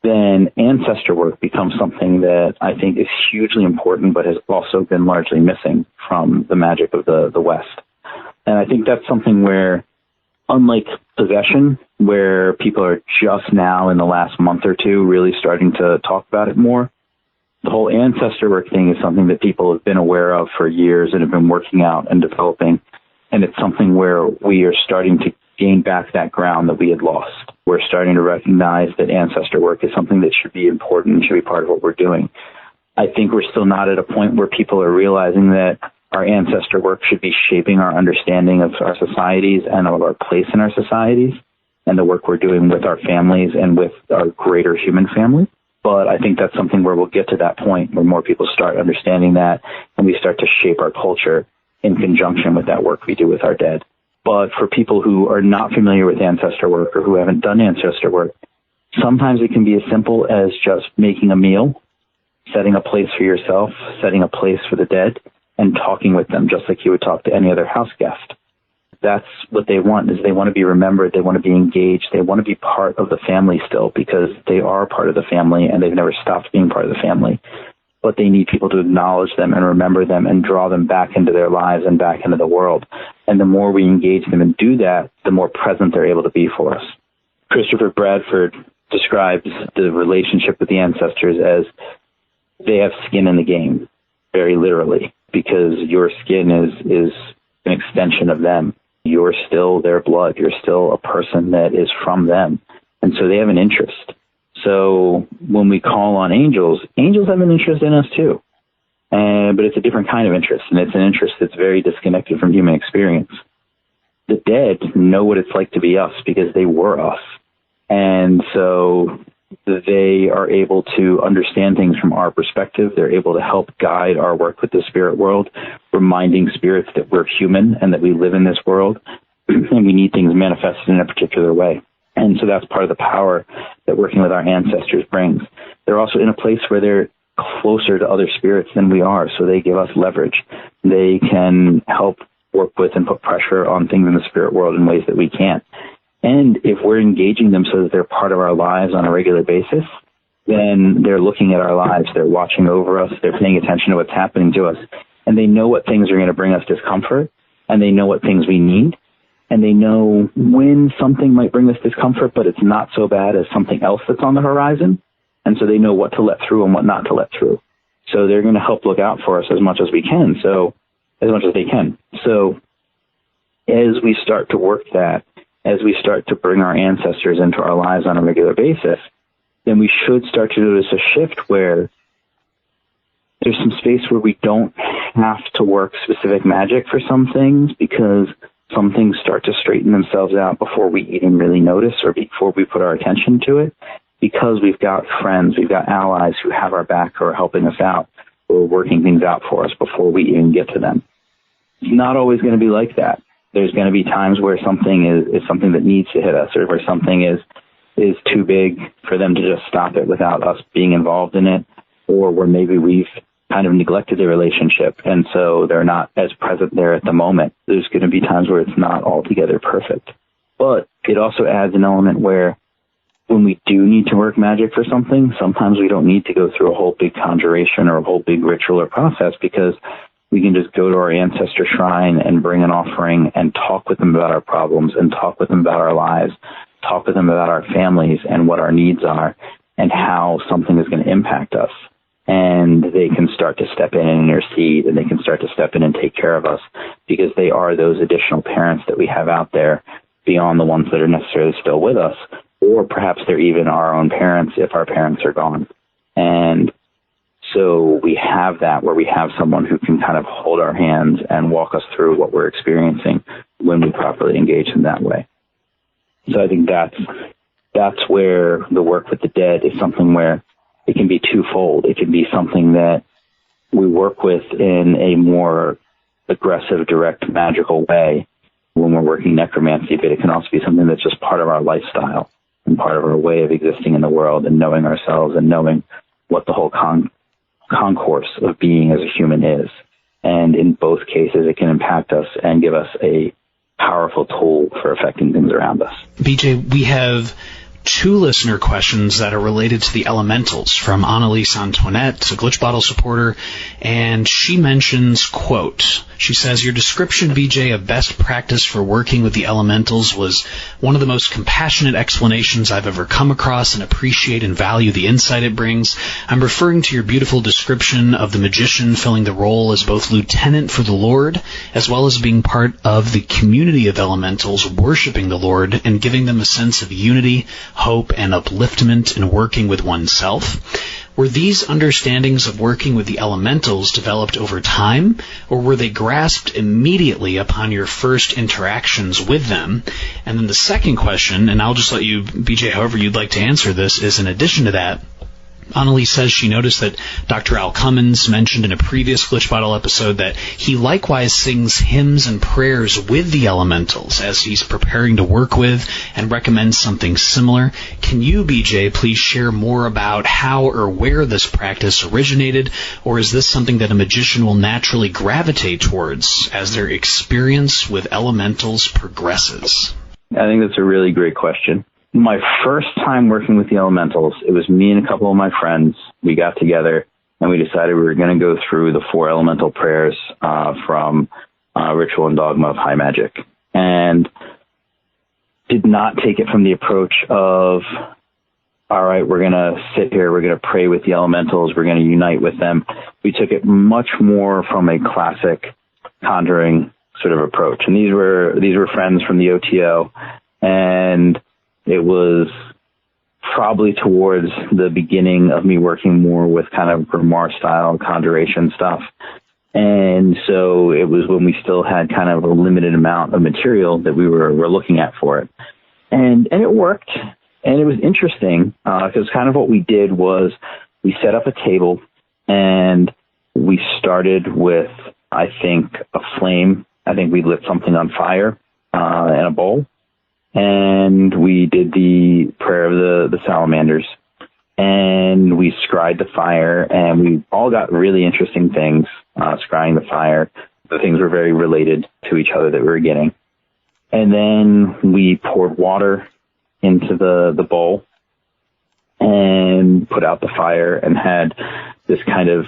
then ancestor work becomes something that I think is hugely important, but has also been largely missing from the magic of the West. And I think that's something where, unlike possession, where people are just now in the last month or two really starting to talk about it more, the whole ancestor work thing is something that people have been aware of for years and have been working out and developing. And it's something where we are starting to gain back that ground that we had lost. We're starting to recognize that ancestor work is something that should be important and should be part of what we're doing. I think we're still not at a point where people are realizing that our ancestor work should be shaping our understanding of our societies and of our place in our societies and the work we're doing with our families and with our greater human family. But I think that's something where we'll get to that point where more people start understanding that and we start to shape our culture in conjunction with that work we do with our dead. But for people who are not familiar with ancestor work or who haven't done ancestor work, sometimes it can be as simple as just making a meal, setting a place for yourself, setting a place for the dead, and talking with them just like you would talk to any other house guest. That's what they want, is they want to be remembered, they want to be engaged, they want to be part of the family still because they are part of the family and they've never stopped being part of the family. But they need people to acknowledge them and remember them and draw them back into their lives and back into the world. And the more we engage them and do that, the more present they're able to be for us. Christopher Bradford describes the relationship with the ancestors as they have skin in the game, very literally, because your skin is an extension of them. You're still their blood. You're still a person that is from them. And so they have an interest. So when we call on angels, angels have an interest in us too. But it's a different kind of interest, and it's an interest that's very disconnected from human experience. The dead know what it's like to be us because they were us. And so they are able to understand things from our perspective. They're able to help guide our work with the spirit world, reminding spirits that we're human and that we live in this world and we need things manifested in a particular way. And so that's part of the power that working with our ancestors brings. They're also in a place where they're closer to other spirits than we are, so they give us leverage. They can help work with and put pressure on things in the spirit world in ways that we can't. And if we're engaging them so that they're part of our lives on a regular basis, then they're looking at our lives, they're watching over us, they're paying attention to what's happening to us, and they know what things are going to bring us discomfort, and they know what things we need, and they know when something might bring us discomfort, but it's not so bad as something else that's on the horizon. And so they know what to let through and what not to let through. So they're going to help look out for us as much as we can. So as much as they can. So as we start to work that, as we start to bring our ancestors into our lives on a regular basis, then we should start to notice a shift where there's some space where we don't have to work specific magic for some things, because some things start to straighten themselves out before we even really notice or before we put our attention to it. Because we've got friends, we've got allies who have our back, who are helping us out, who are working things out for us before we even get to them. It's not always going to be like that. There's going to be times where something is something that needs to hit us, or where something is too big for them to just stop it without us being involved in it, or where maybe we've kind of neglected the relationship, and so they're not as present there at the moment. There's going to be times where it's not altogether perfect. But it also adds an element where when we do need to work magic for something, sometimes we don't need to go through a whole big conjuration or a whole big ritual or process, because we can just go to our ancestor shrine and bring an offering and talk with them about our problems and talk with them about our lives, talk with them about our families and what our needs are and how something is going to impact us. And they can start to step in and intercede, and they can start to step in and take care of us, because they are those additional parents that we have out there beyond the ones that are necessarily still with us. Or perhaps they're even our own parents if our parents are gone. And so we have that where we have someone who can kind of hold our hands and walk us through what we're experiencing when we properly engage in that way. So I think that's where the work with the dead is something where it can be twofold. It can be something that we work with in a more aggressive, direct, magical way when we're working necromancy, but it can also be something that's just part of our lifestyle and part of our way of existing in the world and knowing ourselves and knowing what the whole concourse of being as a human is. And in both cases, it can impact us and give us a powerful tool for affecting things around us. BJ, we have two listener questions that are related to the elementals from Annalise Antoinette, a Glitch Bottle supporter, and she mentions, quote, she says, your description, BJ, of best practice for working with the elementals was one of the most compassionate explanations I've ever come across, and appreciate and value the insight it brings. I'm referring to your beautiful description of the magician filling the role as both lieutenant for the Lord, as well as being part of the community of elementals worshiping the Lord and giving them a sense of unity, hope, and upliftment in working with oneself. Were these understandings of working with the elementals developed over time, or were they grasped immediately upon your first interactions with them? And then the second question, and I'll just let you, BJ, however you'd like to answer this, is in addition to that, Annalise says she noticed that Dr. Al Cummins mentioned in a previous Glitch Bottle episode that he likewise sings hymns and prayers with the elementals as he's preparing to work with, and recommends something similar. Can you, BJ, please share more about how or where this practice originated, or is this something that a magician will naturally gravitate towards as their experience with elementals progresses? I think that's a really great question. My first time working with the elementals, it was me and a couple of my friends. We got together and we decided we were going to go through the 4 elemental prayers from Ritual and Dogma of High Magic, and did not take it from the approach of, all right, we're going to sit here, we're going to pray with the elementals, we're going to unite with them. We took it much more from a classic conjuring sort of approach. And these were friends from the OTO, and it was probably towards the beginning of me working more with kind of grimoire style conjuration stuff. And so it was when we still had kind of a limited amount of material that we were looking at for it. And it worked. And it was interesting because kind of what we did was we set up a table and we started with, I think, a flame. I think we lit something on fire in a bowl. And we did the prayer of the salamanders. And we scryed the fire, and we all got really interesting things scrying the fire. The things were very related to each other that we were getting. And then we poured water into the bowl and put out the fire and had this kind of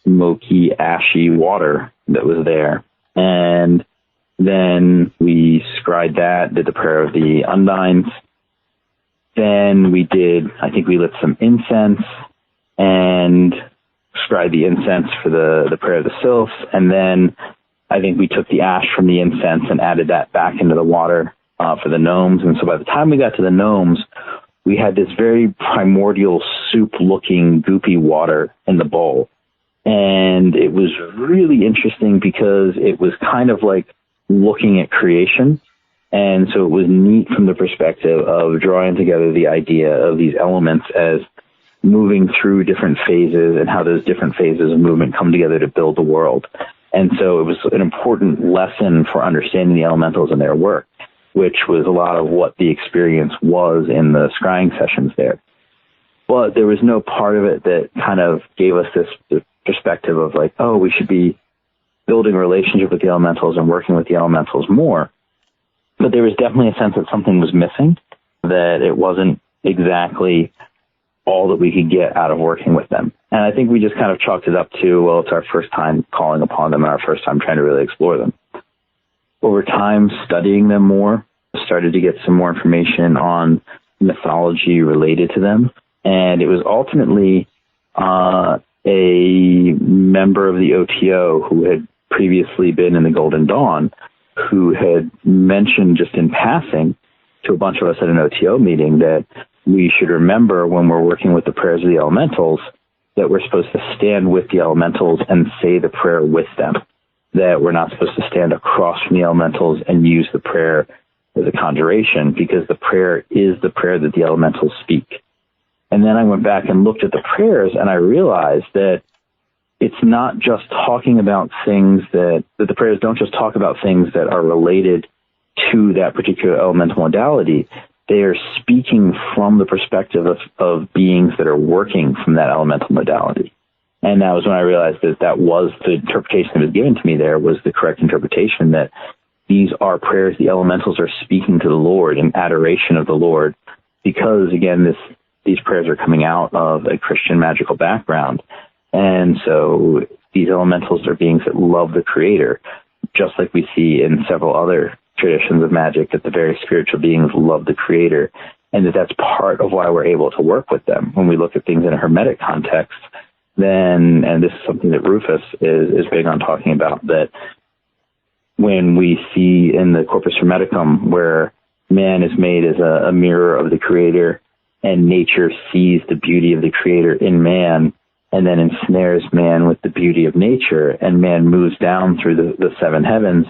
smoky, ashy water that was there. And then we scryed that, did the prayer of the undines. Then we lit some incense and scryed the incense for the prayer of the sylphs. And then I think we took the ash from the incense and added that back into the water for the gnomes. And so by the time we got to the gnomes, we had this very primordial soup-looking goopy water in the bowl. And it was really interesting because it was kind of like looking at creation. And so it was neat from the perspective of drawing together the idea of these elements as moving through different phases and how those different phases of movement come together to build the world. And so it was an important lesson for understanding the elementals and their work, which was a lot of what the experience was in the scrying sessions there. But there was no part of it that kind of gave us this perspective of like, oh, we should be building a relationship with the elementals and working with the elementals more. But there was definitely a sense that something was missing, that it wasn't exactly all that we could get out of working with them. And I think we just kind of chalked it up to, well, it's our first time calling upon them and our first time trying to really explore them. Over time, studying them more, started to get some more information on mythology related to them. And it was ultimately a member of the OTO who had previously been in the Golden Dawn who had mentioned just in passing to a bunch of us at an OTO meeting that we should remember when we're working with the prayers of the elementals that we're supposed to stand with the elementals and say the prayer with them, that we're not supposed to stand across from the elementals and use the prayer as a conjuration because the prayer is the prayer that the elementals speak. And then I went back and looked at the prayers and I realized that it's not just talking about things that the prayers don't just talk about things that are related to that particular elemental modality. They are speaking from the perspective of beings that are working from that elemental modality. And that was when I realized that was the interpretation that was given to me there was the correct interpretation, that these are prayers the elementals are speaking to the Lord in adoration of the Lord because, again, these prayers are coming out of a Christian magical background. And so these elementals are beings that love the Creator, just like we see in several other traditions of magic, that the very spiritual beings love the Creator, and that's part of why we're able to work with them. When we look at things in a hermetic context, then, and this is something that Rufus is big on talking about, that when we see in the Corpus Hermeticum where man is made as a mirror of the Creator, and nature sees the beauty of the Creator in man, and then ensnares man with the beauty of nature, and man moves down through the seven heavens,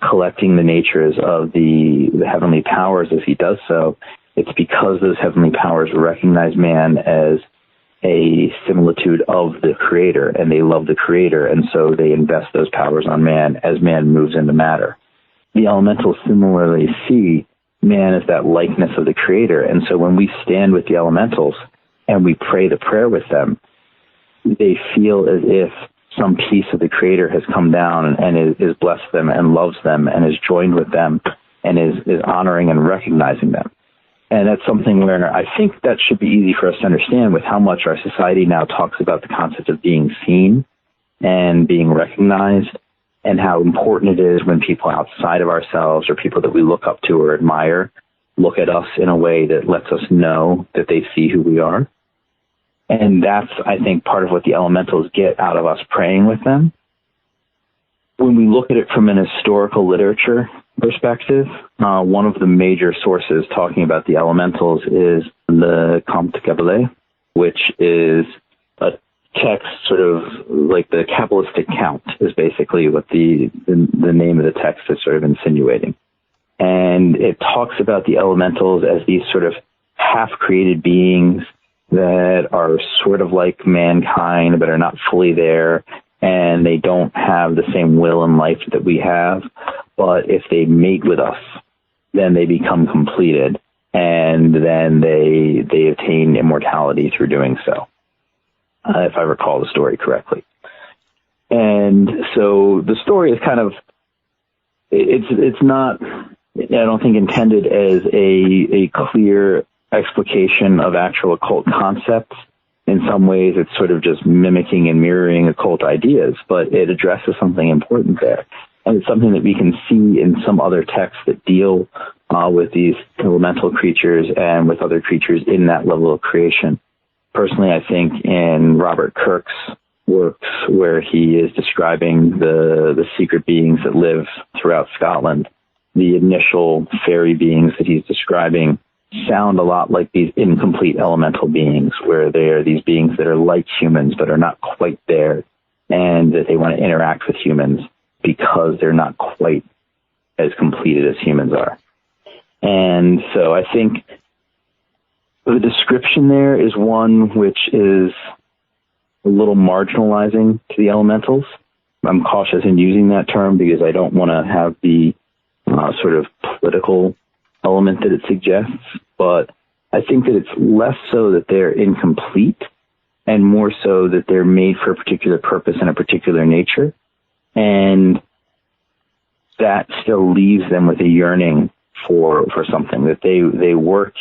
collecting the natures of the heavenly powers as he does so. It's because those heavenly powers recognize man as a similitude of the Creator, and they love the Creator, and so they invest those powers on man as man moves into matter. The elementals similarly see man as that likeness of the Creator, and so when we stand with the elementals and we pray the prayer with them, they feel as if some piece of the Creator has come down and is blessed them and loves them and is joined with them and is honoring and recognizing them. And that's something where I think that should be easy for us to understand with how much our society now talks about the concept of being seen and being recognized, and how important it is when people outside of ourselves or people that we look up to or admire look at us in a way that lets us know that they see who we are. And that's, I think, part of what the elementals get out of us praying with them. When we look at it from an historical literature perspective, one of the major sources talking about the elementals is the Comte Cabale, which is a text sort of like the Kabbalistic count is basically what the name of the text is sort of insinuating. And it talks about the elementals as these sort of half-created beings that are sort of like mankind but are not fully there, and they don't have the same will and life that we have. But if they mate with us, then they become completed, and then they attain immortality through doing so, if I recall the story correctly. And so the story is kind of, it's not, I don't think, intended as a clear explication of actual occult concepts. In some ways, it's sort of just mimicking and mirroring occult ideas, but it addresses something important there. And it's something that we can see in some other texts that deal with these elemental creatures and with other creatures in that level of creation. Personally, I think in Robert Kirk's works, where he is describing the secret beings that live throughout Scotland, the initial fairy beings that he's describing sound a lot like these incomplete elemental beings, where they are these beings that are like humans but are not quite there, and that they want to interact with humans because they're not quite as completed as humans are. And so I think the description there is one which is a little marginalizing to the elementals. I'm cautious in using that term because I don't want to have the sort of political element that it suggests, but I think that it's less so that they're incomplete and more so that they're made for a particular purpose and a particular nature, and that still leaves them with a yearning for something, that they work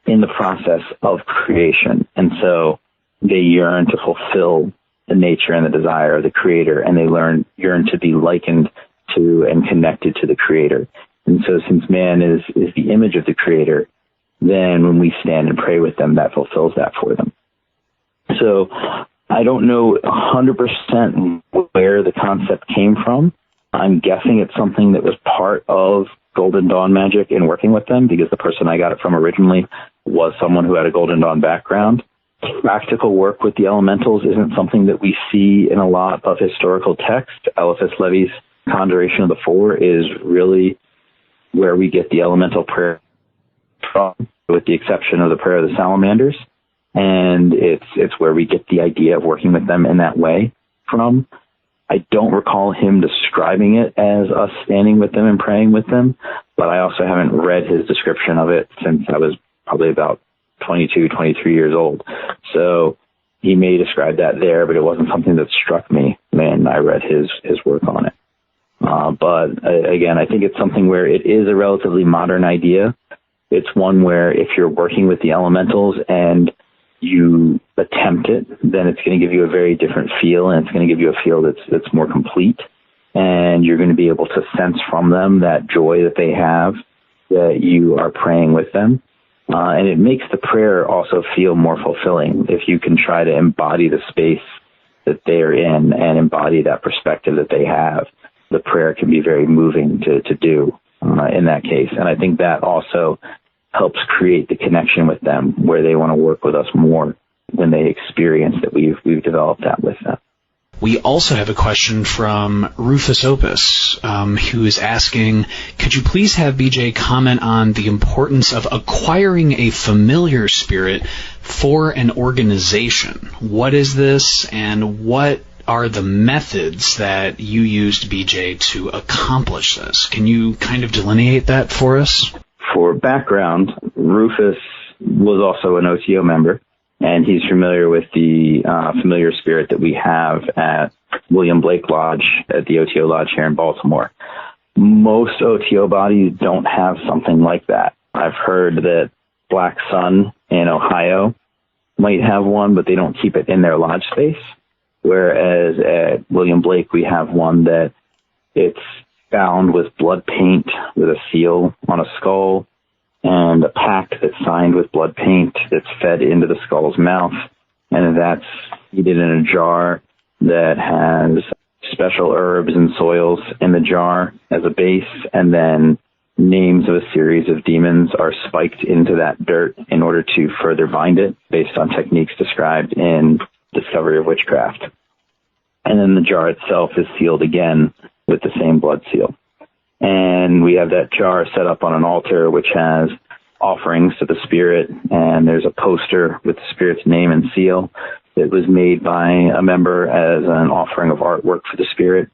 in the process of creation, and so they yearn to fulfill the nature and the desire of the Creator, and they yearn to be likened to and connected to the Creator. And so since man is the image of the Creator, then when we stand and pray with them, that fulfills that for them. So I don't know 100% where the concept came from. I'm guessing it's something that was part of Golden Dawn magic in working with them, because the person I got it from originally was someone who had a Golden Dawn background. Practical work with the elementals isn't something that we see in a lot of historical text. Eliphas Levi's Conjuration of the Four is really where we get the elemental prayer from, with the exception of the prayer of the salamanders. And it's where we get the idea of working with them in that way from. I don't recall him describing it as us standing with them and praying with them, but I also haven't read his description of it since I was probably about 22, 23 years old. So he may describe that there, but it wasn't something that struck me when I read his work on it. But again, I think it's something where it is a relatively modern idea. It's one where if you're working with the elementals and you attempt it, then it's going to give you a very different feel, and it's going to give you a feel that's more complete. And you're going to be able to sense from them that joy that they have, that you are praying with them. And it makes the prayer also feel more fulfilling if you can try to embody the space that they're in and embody that perspective that they have. The prayer can be very moving to do in that case. And I think that also helps create the connection with them, where they want to work with us more when they experience that we've developed that with them. We also have a question from Rufus Opus, who is asking, could you please have BJ comment on the importance of acquiring a familiar spirit for an organization? What is this, and what are the methods that you used, BJ, to accomplish this? Can you kind of delineate that for us? For background, Rufus was also an OTO member, and he's familiar with the familiar spirit that we have at William Blake Lodge, at the OTO Lodge here in Baltimore. Most OTO bodies don't have something like that. I've heard that Black Sun in Ohio might have one, but they don't keep it in their lodge space. Whereas at William Blake, we have one that it's bound with blood paint with a seal on a skull, and a pact that's signed with blood paint that's fed into the skull's mouth, and that's heated in a jar that has special herbs and soils in the jar as a base, and then names of a series of demons are spiked into that dirt in order to further bind it based on techniques described in Discovery of Witchcraft. And then the jar itself is sealed again with the same blood seal. And we have that jar set up on an altar which has offerings to the spirit, and there's a poster with the spirit's name and seal that was made by a member as an offering of artwork for the spirit.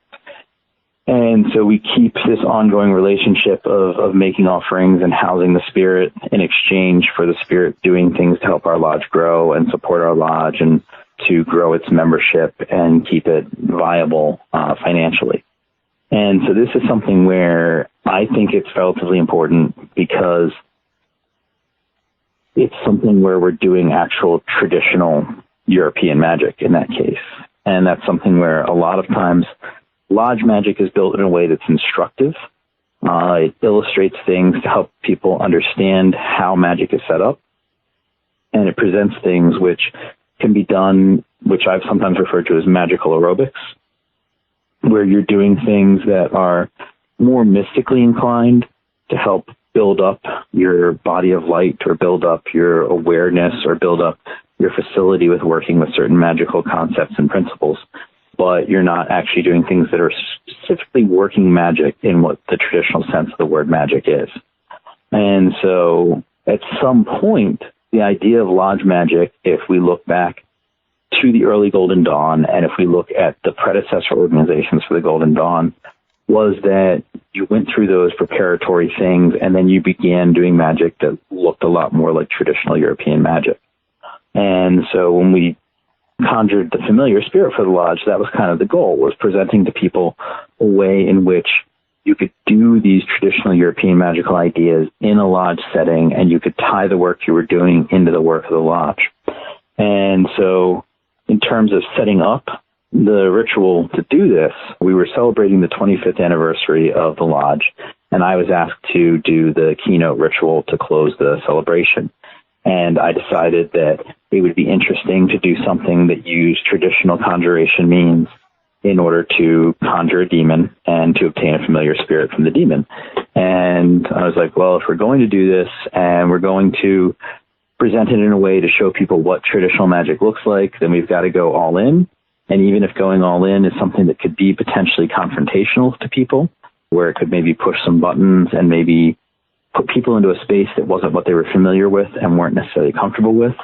And so we keep this ongoing relationship of making offerings and housing the spirit in exchange for the spirit doing things to help our lodge grow and support our lodge and to grow its membership and keep it viable financially. And so this is something where I think it's relatively important because it's something where we're doing actual traditional European magic in that case. And that's something where a lot of times lodge magic is built in a way that's instructive. It illustrates things to help people understand how magic is set up. And it presents things which can be done, which I've sometimes referred to as magical aerobics, where you're doing things that are more mystically inclined to help build up your body of light or build up your awareness or build up your facility with working with certain magical concepts and principles. But you're not actually doing things that are specifically working magic in what the traditional sense of the word magic is. And so at some point, the idea of lodge magic, if we look back to the early Golden Dawn, and if we look at the predecessor organizations for the Golden Dawn, was that you went through those preparatory things and then you began doing magic that looked a lot more like traditional European magic. And so when we conjured the familiar spirit for the lodge, that was kind of the goal, was presenting to people a way in which you could do these traditional European magical ideas in a lodge setting, and you could tie the work you were doing into the work of the lodge. And so in terms of setting up the ritual to do this, we were celebrating the 25th anniversary of the lodge, and I was asked to do the keynote ritual to close the celebration. And I decided that it would be interesting to do something that used traditional conjuration means in order to conjure a demon and to obtain a familiar spirit from the demon. And I was like, well, if we're going to do this and we're going to present it in a way to show people what traditional magic looks like, then we've got to go all in. And even if going all in is something that could be potentially confrontational to people, where it could maybe push some buttons and maybe put people into a space that wasn't what they were familiar with and weren't necessarily comfortable with,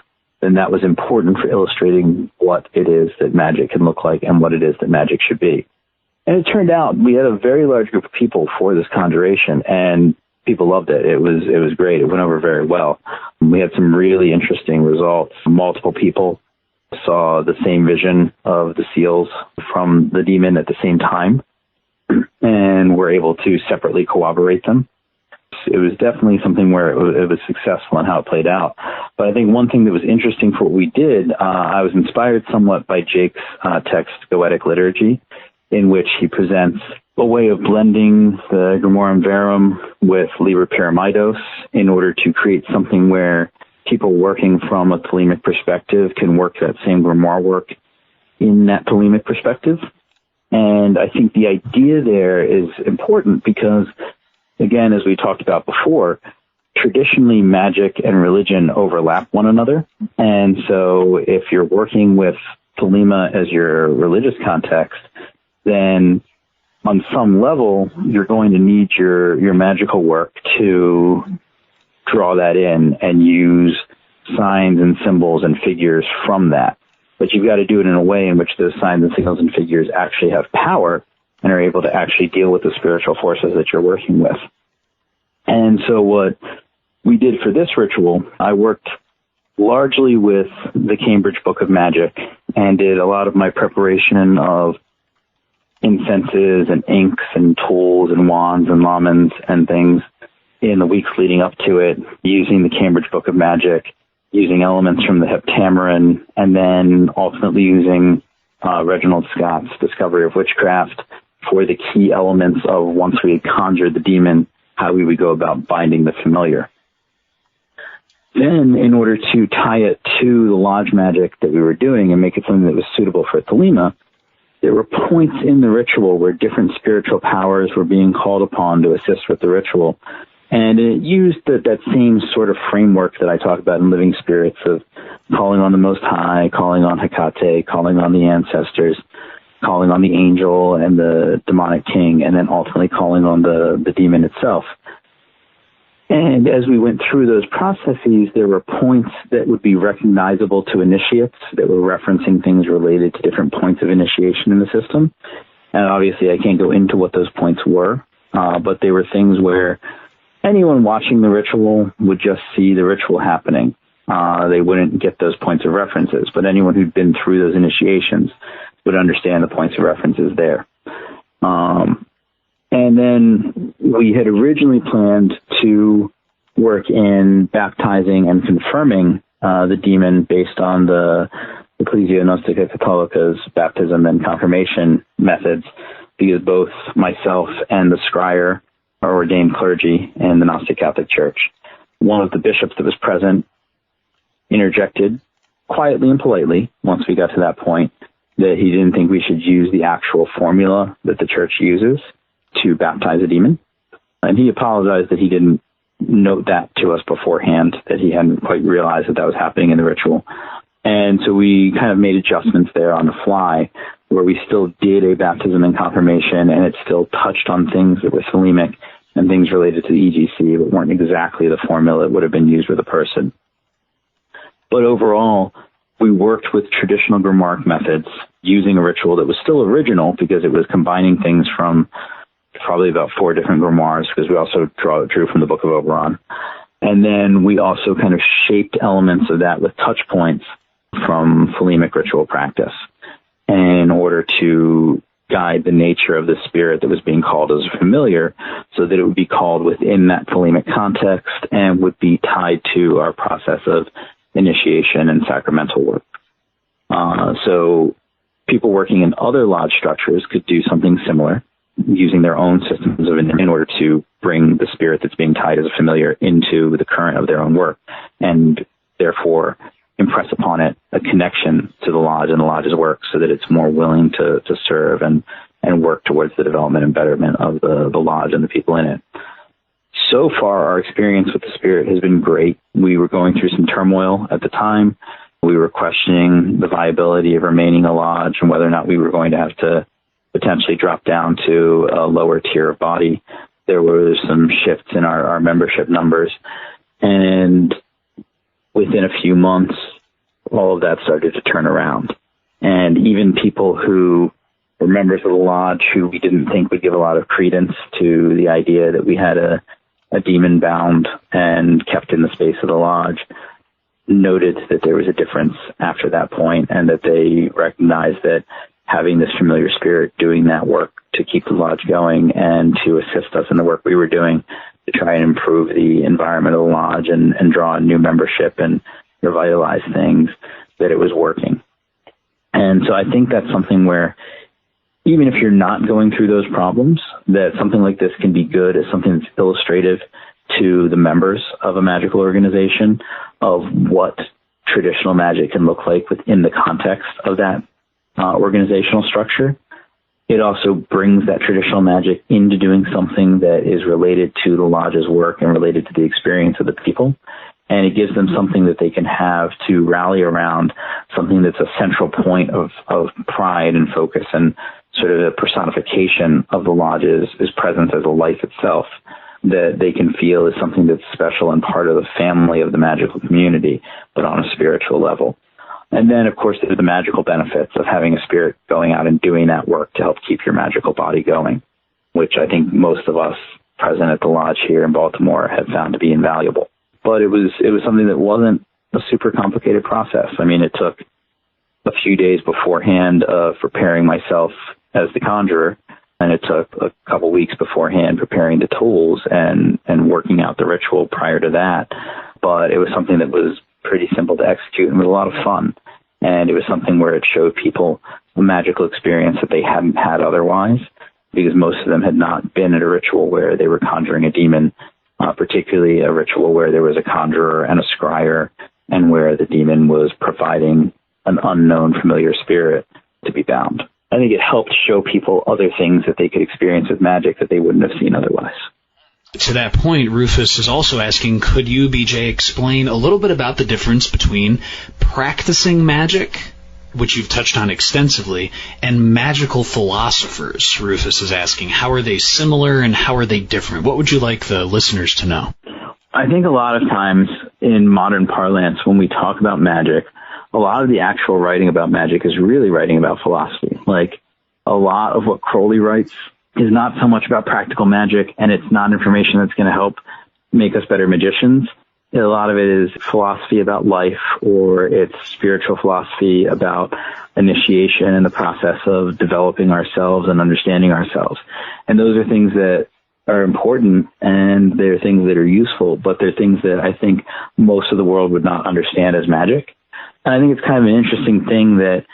then that was important for illustrating what it is that magic can look like and what it is that magic should be. And it turned out we had a very large group of people for this conjuration, and people loved it. It was great. It went over very well. We had some really interesting results. Multiple people saw the same vision of the seals from the demon at the same time and were able to separately corroborate them. It was definitely something where it was successful in how it played out. But I think one thing that was interesting for what we did, I was inspired somewhat by Jake's text, Goetic Liturgy, in which he presents a way of blending the Grimorum Verum with Liber Pyramidos in order to create something where people working from a Thelemic perspective can work that same grimoire work in that Thelemic perspective. And I think the idea there is important because, again, as we talked about before, traditionally magic and religion overlap one another. And so if you're working with Thelema as your religious context, then on some level, you're going to need your magical work to draw that in and use signs and symbols and figures from that. But you've got to do it in a way in which those signs and signals and figures actually have power and are able to actually deal with the spiritual forces that you're working with. And so what we did for this ritual, I worked largely with the Cambridge Book of Magic and did a lot of my preparation of incenses and inks and tools and wands and lamens and things in the weeks leading up to it, using the Cambridge Book of Magic, using elements from the Heptameron, and then ultimately using Reginald Scott's Discovery of Witchcraft for the key elements of, once we had conjured the demon, how we would go about binding the familiar. Then, in order to tie it to the lodge magic that we were doing and make it something that was suitable for Thelema, there were points in the ritual where different spiritual powers were being called upon to assist with the ritual. And it used that same sort of framework that I talk about in Living Spirits of calling on the Most High, calling on Hecate, calling on the ancestors, calling on the angel and the demonic king, and then ultimately calling on the demon itself. And as we went through those processes, there were points that would be recognizable to initiates that were referencing things related to different points of initiation in the system. And obviously I can't go into what those points were, but they were things where anyone watching the ritual would just see the ritual happening. They wouldn't get those points of references, but anyone who'd been through those initiations would understand the points of references there. And then we had originally planned to work in baptizing and confirming the demon based on the Ecclesia Gnostica Catholica's baptism and confirmation methods, because both myself and the scryer are ordained clergy in the Gnostic Catholic Church. One of the bishops that was present interjected quietly and politely, once we got to that point, that he didn't think we should use the actual formula that the church uses to baptize a demon. And he apologized that he didn't note that to us beforehand, that he hadn't quite realized that was happening in the ritual. And so we kind of made adjustments there on the fly, where we still did a baptism and confirmation, and it still touched on things that were thelemic and things related to the EGC, but weren't exactly the formula that would have been used with a person. But overall, we worked with traditional Grimoire methods using a ritual that was still original because it was combining things from probably about 4 different grimoires, because we also drew from the Book of Oberon. And then we also kind of shaped elements of that with touch points from Thelemic ritual practice in order to guide the nature of the spirit that was being called as a familiar, so that it would be called within that Thelemic context and would be tied to our process of initiation and sacramental work. So people working in other lodge structures could do something similar, using their own systems in order to bring the spirit that's being tied as a familiar into the current of their own work, and therefore impress upon it a connection to the lodge and the lodge's work, so that it's more willing to serve and work towards the development and betterment of the lodge and the people in it. So far, our experience with the spirit has been great. We were going through some turmoil at the time. We were questioning the viability of remaining a lodge and whether or not we were going to have to potentially drop down to a lower tier of body. There were some shifts in our membership numbers, and within a few months, all of that started to turn around. And even people who were members of the lodge who we didn't think would give a lot of credence to the idea that we had a demon bound and kept in the space of the lodge noted that there was a difference after that point, and that they recognized that having this familiar spirit doing that work to keep the lodge going and to assist us in the work we were doing to try and improve the environment of the lodge and draw in new membership and revitalize things, that it was working. And so I think that's something where, even if you're not going through those problems, that something like this can be good as something that's illustrative to the members of a magical organization of what traditional magic can look like within the context of that organizational structure. It also brings that traditional magic into doing something that is related to the lodge's work and related to the experience of the people. And it gives them something that they can have to rally around, something that's a central point of pride and focus, and sort of a personification of the lodge's presence as a life itself, that they can feel is something that's special and part of the family of the magical community, but on a spiritual level. And then, of course, there's the magical benefits of having a spirit going out and doing that work to help keep your magical body going, which I think most of us present at the lodge here in Baltimore have found to be invaluable. But it was something that wasn't a super complicated process. I mean, it took a few days beforehand of preparing myself as the conjurer, and it took a couple weeks beforehand preparing the tools and working out the ritual prior to that. But it was something that was pretty simple to execute and was a lot of fun. And it was something where it showed people a magical experience that they hadn't had otherwise, because most of them had not been at a ritual where they were conjuring a demon, particularly a ritual where there was a conjurer and a scryer, and where the demon was providing an unknown familiar spirit to be bound. I think it helped show people other things that they could experience with magic that they wouldn't have seen otherwise. To that point, Rufus is also asking, could you, BJ, explain a little bit about the difference between practicing magic, which you've touched on extensively, and magical philosophers? Rufus is asking, how are they similar and how are they different? What would you like the listeners to know? I think a lot of times in modern parlance, when we talk about magic, a lot of the actual writing about magic is really writing about philosophy. Like, a lot of what Crowley writes is not so much about practical magic, and it's not information that's going to help make us better magicians. A lot of it is philosophy about life, or it's spiritual philosophy about initiation and the process of developing ourselves and understanding ourselves. And those are things that are important, and they're things that are useful, but they're things that I think most of the world would not understand as magic. And I think it's kind of an interesting thing that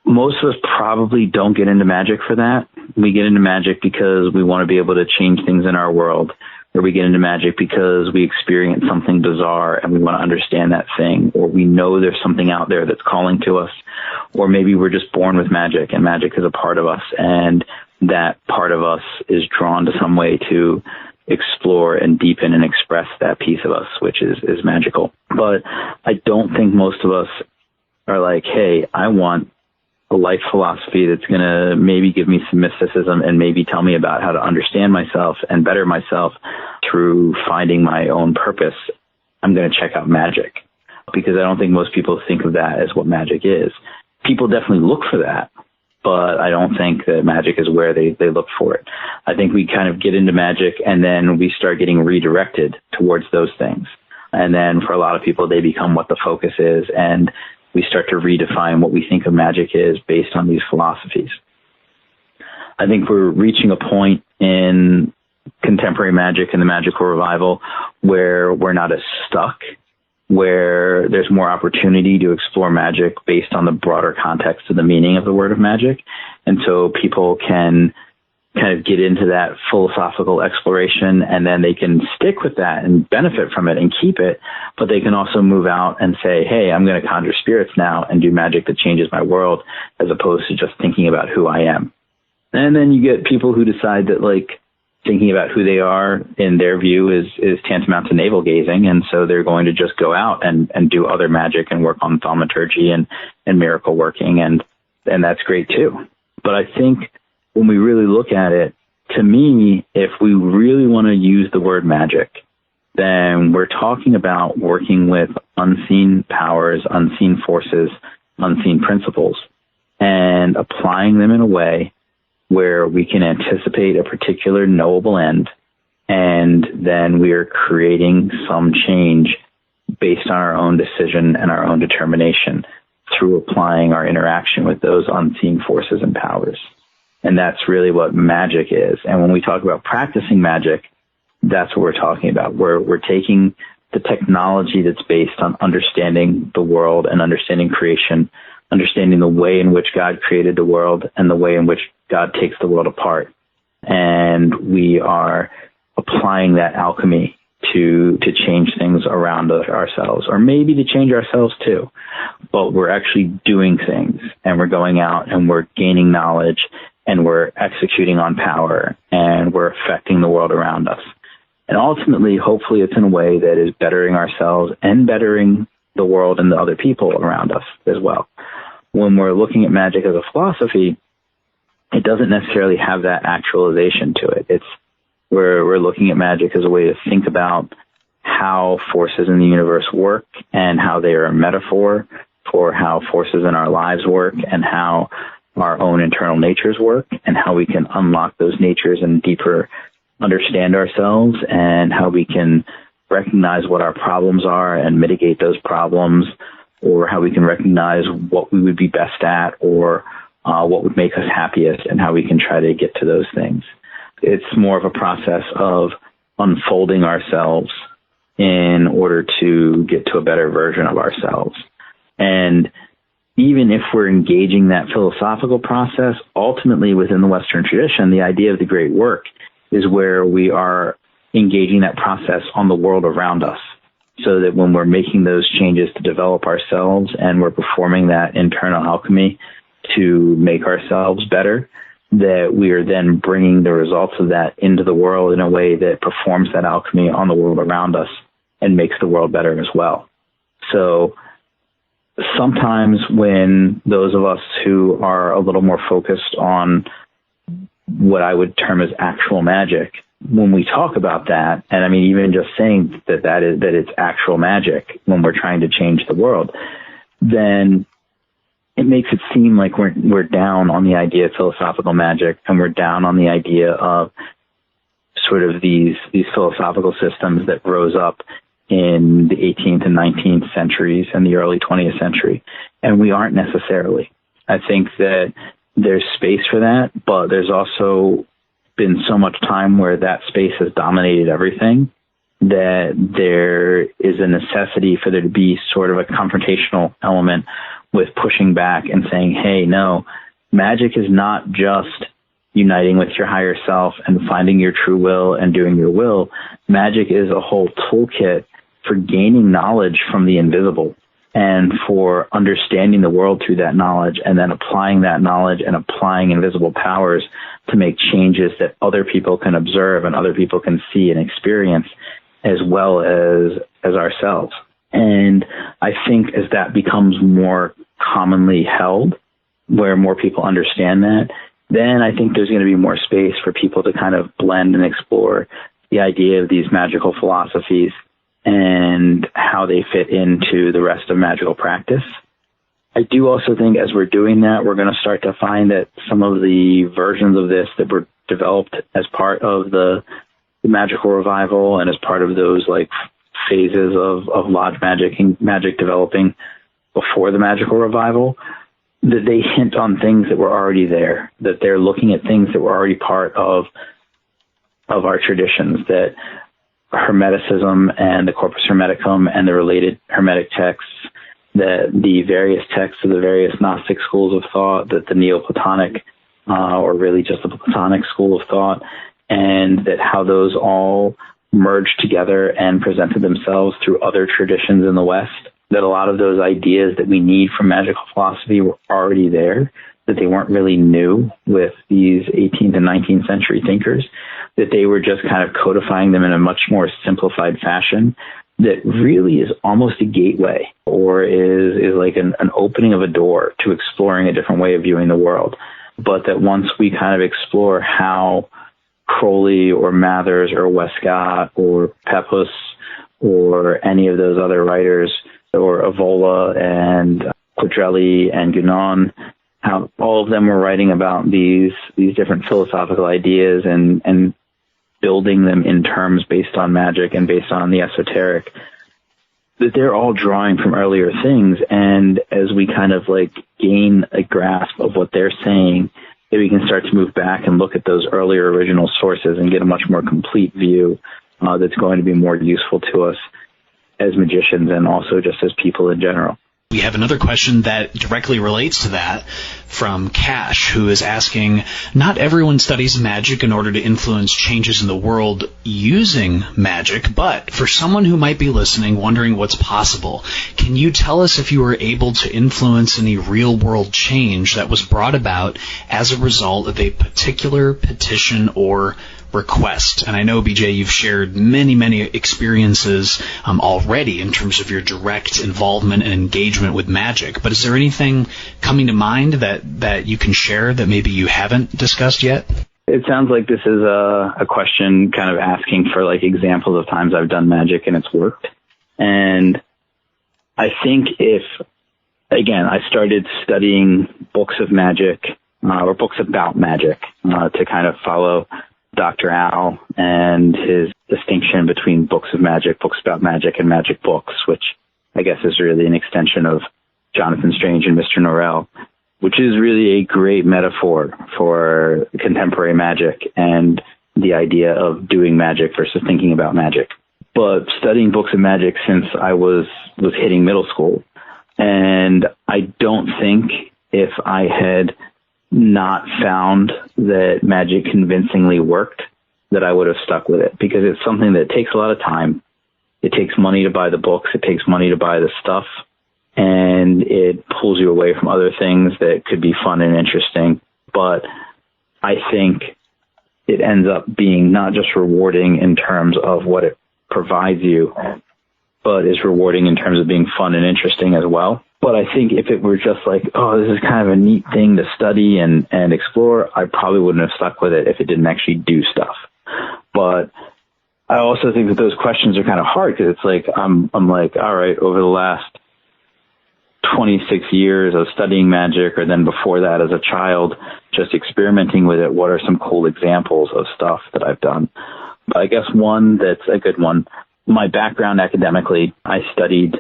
most of us probably don't get into magic for that. We get into magic because we want to be able to change things in our world, or we get into magic because we experience something bizarre and we want to understand that thing, or we know there's something out there that's calling to us, or maybe we're just born with magic and magic is a part of us, and that part of us is drawn to some way to explore and deepen and express that piece of us, which is magical. But I don't think most of us are like, hey, I want a life philosophy that's going to maybe give me some mysticism and maybe tell me about how to understand myself and better myself through finding my own purpose. I'm going to check out magic, because I don't think most people think of that as what magic is. People definitely look for that, but I don't think that magic is where they look for it. I think we kind of get into magic and then we start getting redirected towards those things. And then for a lot of people, they become what the focus is, and we start to redefine what we think of magic is based on these philosophies. I think we're reaching a point in contemporary magic and the magical revival where we're not as stuck, where there's more opportunity to explore magic based on the broader context of the meaning of the word of magic. And so people can kind of get into that philosophical exploration, and then they can stick with that and benefit from it and keep it, but they can also move out and say, hey, I'm going to conjure spirits now and do magic that changes my world, as opposed to just thinking about who I am. And then you get people who decide that, like, thinking about who they are in their view is tantamount to navel gazing, and so they're going to just go out and do other magic and work on thaumaturgy and miracle working, and that's great too. But I think when we really look at it, to me, if we really want to use the word magic, then we're talking about working with unseen powers, unseen forces, unseen principles, and applying them in a way where we can anticipate a particular knowable end, and then we are creating some change based on our own decision and our own determination through applying our interaction with those unseen forces and powers. And that's really what magic is. And when we talk about practicing magic, that's what we're talking about. We're taking the technology that's based on understanding the world and understanding creation, understanding the way in which God created the world and the way in which God takes the world apart. And we are applying that alchemy to change things around ourselves, or maybe to change ourselves too. But we're actually doing things, and we're going out and we're gaining knowledge, and we're executing on power, and we're affecting the world around us. And ultimately, hopefully, it's in a way that is bettering ourselves and bettering the world and the other people around us as well. When we're looking at magic as a philosophy, it doesn't necessarily have that actualization to it. We're looking at magic as a way to think about how forces in the universe work, and how they are a metaphor for how forces in our lives work, and how our own internal natures work, and how we can unlock those natures and deeper understand ourselves, and how we can recognize what our problems are and mitigate those problems, or how we can recognize what we would be best at, or what would make us happiest, and how we can try to get to those things. It's more of a process of unfolding ourselves in order to get to a better version of ourselves. And even if we're engaging that philosophical process, ultimately within the Western tradition, the idea of the great work is where we are engaging that process on the world around us, so that when we're making those changes to develop ourselves and we're performing that internal alchemy to make ourselves better, that we are then bringing the results of that into the world in a way that performs that alchemy on the world around us and makes the world better as well. So sometimes when those of us who are a little more focused on what I would term as actual magic, when we talk about that, and I mean, even just saying that it's actual magic when we're trying to change the world, then it makes it seem like we're down on the idea of philosophical magic, and we're down on the idea of sort of these philosophical systems that rose up in the 18th and 19th centuries and the early 20th century. And we aren't necessarily. I think that there's space for that, but there's also been so much time where that space has dominated everything that there is a necessity for there to be sort of a confrontational element with pushing back and saying, hey, no, magic is not just uniting with your higher self and finding your true will and doing your will. Magic is a whole toolkit for gaining knowledge from the invisible and for understanding the world through that knowledge, and then applying that knowledge and applying invisible powers to make changes that other people can observe and other people can see and experience, as well as ourselves. And I think as that becomes more commonly held, where more people understand that, then I think there's going to be more space for people to kind of blend and explore the idea of these magical philosophies and how they fit into the rest of magical practice. I do also think as we're doing that, we're going to start to find that some of the versions of this that were developed as part of the magical revival and as part of those like phases of lodge magic and magic developing before the magical revival, that they hint on things that were already there, that they're looking at things that were already part of our traditions, that Hermeticism and the Corpus Hermeticum and the related Hermetic texts, that the various texts of the various Gnostic schools of thought, that the Neoplatonic, or really just the Platonic school of thought, and that how those all merged together and presented themselves through other traditions in the West, that a lot of those ideas that we need from magical philosophy were already there, that they weren't really new with these 18th and 19th century thinkers, that they were just kind of codifying them in a much more simplified fashion that really is almost a gateway, or is like an opening of a door to exploring a different way of viewing the world. But that once we kind of explore how Crowley or Mathers or Westcott or Pepys or any of those other writers, or Evola and Quadrelli and Guénon, how all of them were writing about these different philosophical ideas and building them in terms based on magic and based on the esoteric, that they're all drawing from earlier things. And as we kind of like gain a grasp of what they're saying, that we can start to move back and look at those earlier original sources and get a much more complete view that's going to be more useful to us as magicians and also just as people in general. We have another question that directly relates to that from Cash, who is asking, not everyone studies magic in order to influence changes in the world using magic, but for someone who might be listening wondering what's possible, can you tell us if you were able to influence any real-world change that was brought about as a result of a particular petition or request? And I know, BJ, you've shared many experiences already in terms of your direct involvement and engagement with magic, but is there anything coming to mind that you can share that maybe you haven't discussed yet? It sounds like this is a question kind of asking for like examples of times I've done magic and it's worked. And I think I started studying books of magic or books about magic to kind of follow Dr. Al and his distinction between books of magic, books about magic, and magic books, which I guess is really an extension of Jonathan Strange and Mr. Norrell, which is really a great metaphor for contemporary magic and the idea of doing magic versus thinking about magic. But studying books of magic since I was hitting middle school, and I don't think if I had not found that magic convincingly worked, that I would have stuck with it, because it's something that takes a lot of time. It takes money to buy the books. It takes money to buy the stuff. and it pulls you away from other things that could be fun and interesting. But I think it ends up being not just rewarding in terms of what it provides you, but is rewarding in terms of being fun and interesting as well. But I think if it were just like, oh, this is kind of a neat thing to study and explore, I probably wouldn't have stuck with it if it didn't actually do stuff. But I also think that those questions are kind of hard because it's like, I'm like, all right, over the last 26 years of studying magic, or then before that as a child, just experimenting with it, what are some cool examples of stuff that I've done? But I guess one that's a good one, my background academically, I studied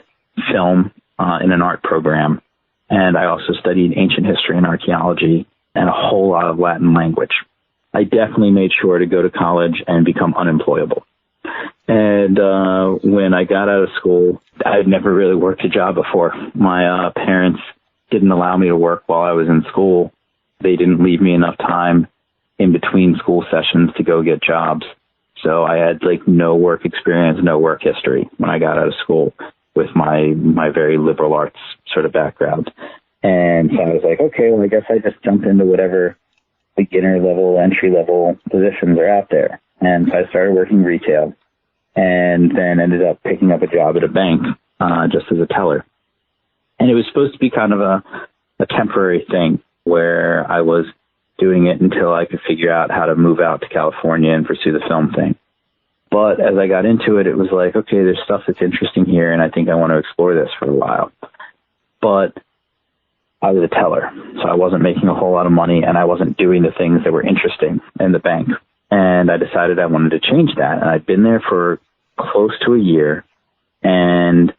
film in an art program, and I also studied ancient history and archaeology and a whole lot of Latin language. I definitely made sure to go to college and become unemployable. And when I got out of school, I'd never really worked a job before. My parents didn't allow me to work while I was in school. They didn't leave me enough time in between school sessions to go get jobs. So I had like no work experience, no work history when I got out of school with my very liberal arts sort of background. And so I was like, okay, well, I guess I just jump into whatever beginner level, entry level positions are out there. And so I started working retail and then ended up picking up a job at a bank just as a teller. And it was supposed to be kind of a temporary thing where I was doing it until I could figure out how to move out to California and pursue the film thing. But as I got into it, it was like, okay, there's stuff that's interesting here, and I think I want to explore this for a while. But I was a teller, so I wasn't making a whole lot of money, and I wasn't doing the things that were interesting in the bank. And I decided I wanted to change that. And I'd been there for close to a year, and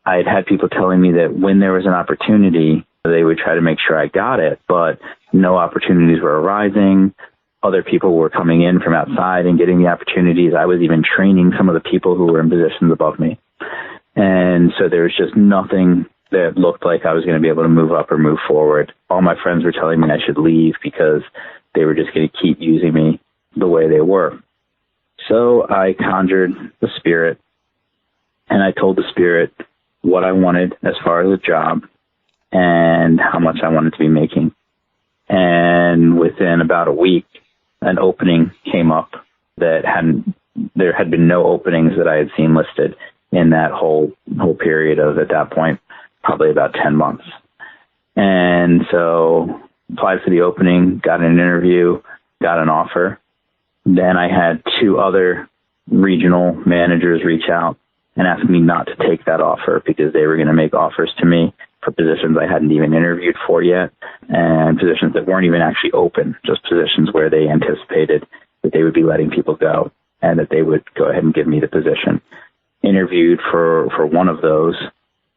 I'd had people telling me that when there was an opportunity, they would try to make sure I got it, but no opportunities were arising. Other people were coming in from outside and getting the opportunities. I was even training some of the people who were in positions above me. And so there was just nothing that looked like I was going to be able to move up or move forward. All my friends were telling me I should leave because they were just going to keep using me the way they were. So I conjured the spirit, and I told the spirit what I wanted as far as a job and how much I wanted to be making. And within about a week, an opening came up that there had been no openings that I had seen listed in that whole period of, at that point, probably about 10 months. And so applied for the opening, got an interview, got an offer. Then I had 2 other regional managers reach out and ask me not to take that offer because they were going to make offers to me for positions I hadn't even interviewed for yet, and positions that weren't even actually open, just positions where they anticipated that they would be letting people go and that they would go ahead and give me the position. Interviewed for one of those,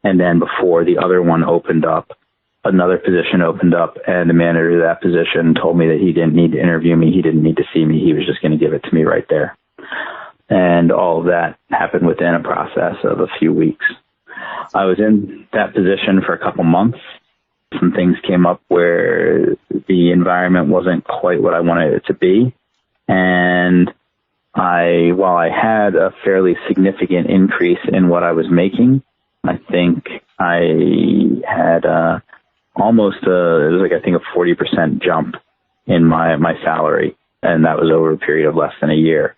and then before the other one opened up, another position opened up, and the manager of that position told me that he didn't need to interview me, he didn't need to see me, he was just going to give it to me right there. And all of that happened within a process of a few weeks. I was in that position for a couple months. Some things came up where the environment wasn't quite what I wanted it to be. And while I had a fairly significant increase in what I was making, I think I had it was like, I think a 40% jump in my salary. And that was over a period of less than a year.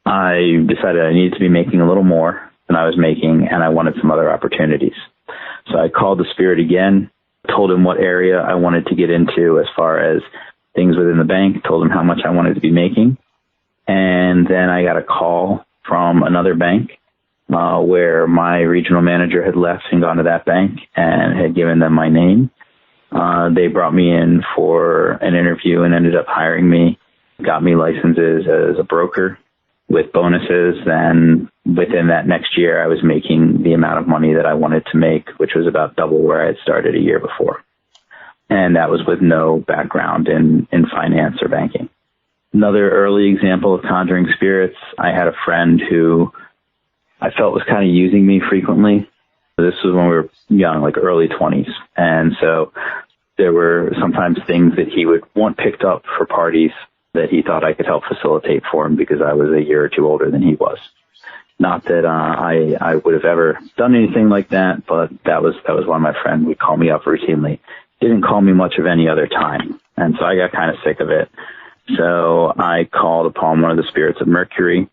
I decided I needed to be making a little more than I was making, and I wanted some other opportunities. So I called the spirit again, told him what area I wanted to get into as far as things within the bank, told him how much I wanted to be making. And then I got a call from another bank where my regional manager had left and gone to that bank and had given them my name. They brought me in for an interview and ended up hiring me, got me licenses as a broker with bonuses. And within that next year, I was making the amount of money that I wanted to make, which was about double where I had started a year before. And that was with no background in finance or banking. Another early example of conjuring spirits, I had a friend who I felt was kind of using me frequently. This was when we were young, like early 20s. And so there were sometimes things that he would want picked up for parties that he thought I could help facilitate for him because I was a year or two older than he was. Not that I would have ever done anything like that, but that was one of my friends would call me up routinely. Didn't call me much of any other time, and so I got kind of sick of it. So I called upon one of the spirits of Mercury,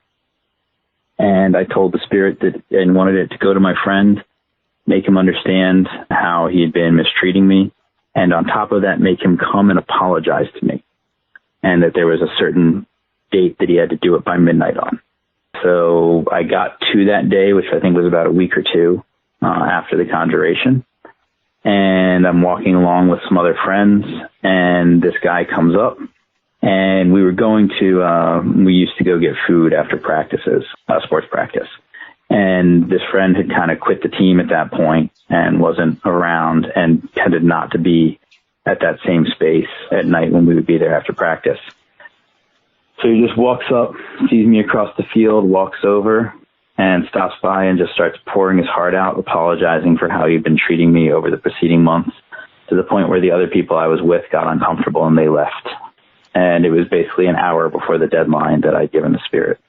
and I told the spirit that and wanted it to go to my friend, make him understand how he had been mistreating me, and on top of that, make him come and apologize to me, and that there was a certain date that he had to do it by midnight on. So I got to that day, which I think was about a week or two after the conjuration, and I'm walking along with some other friends, and this guy comes up, and we were going to, we used to go get food after practices, sports practice. And this friend had kind of quit the team at that point and wasn't around and tended not to be at that same space at night when we would be there after practice. So he just walks up, sees me across the field, walks over and stops by and just starts pouring his heart out, apologizing for how he'd been treating me over the preceding months, to the point where the other people I was with got uncomfortable and they left. And it was basically an hour before the deadline that I'd given the spirit.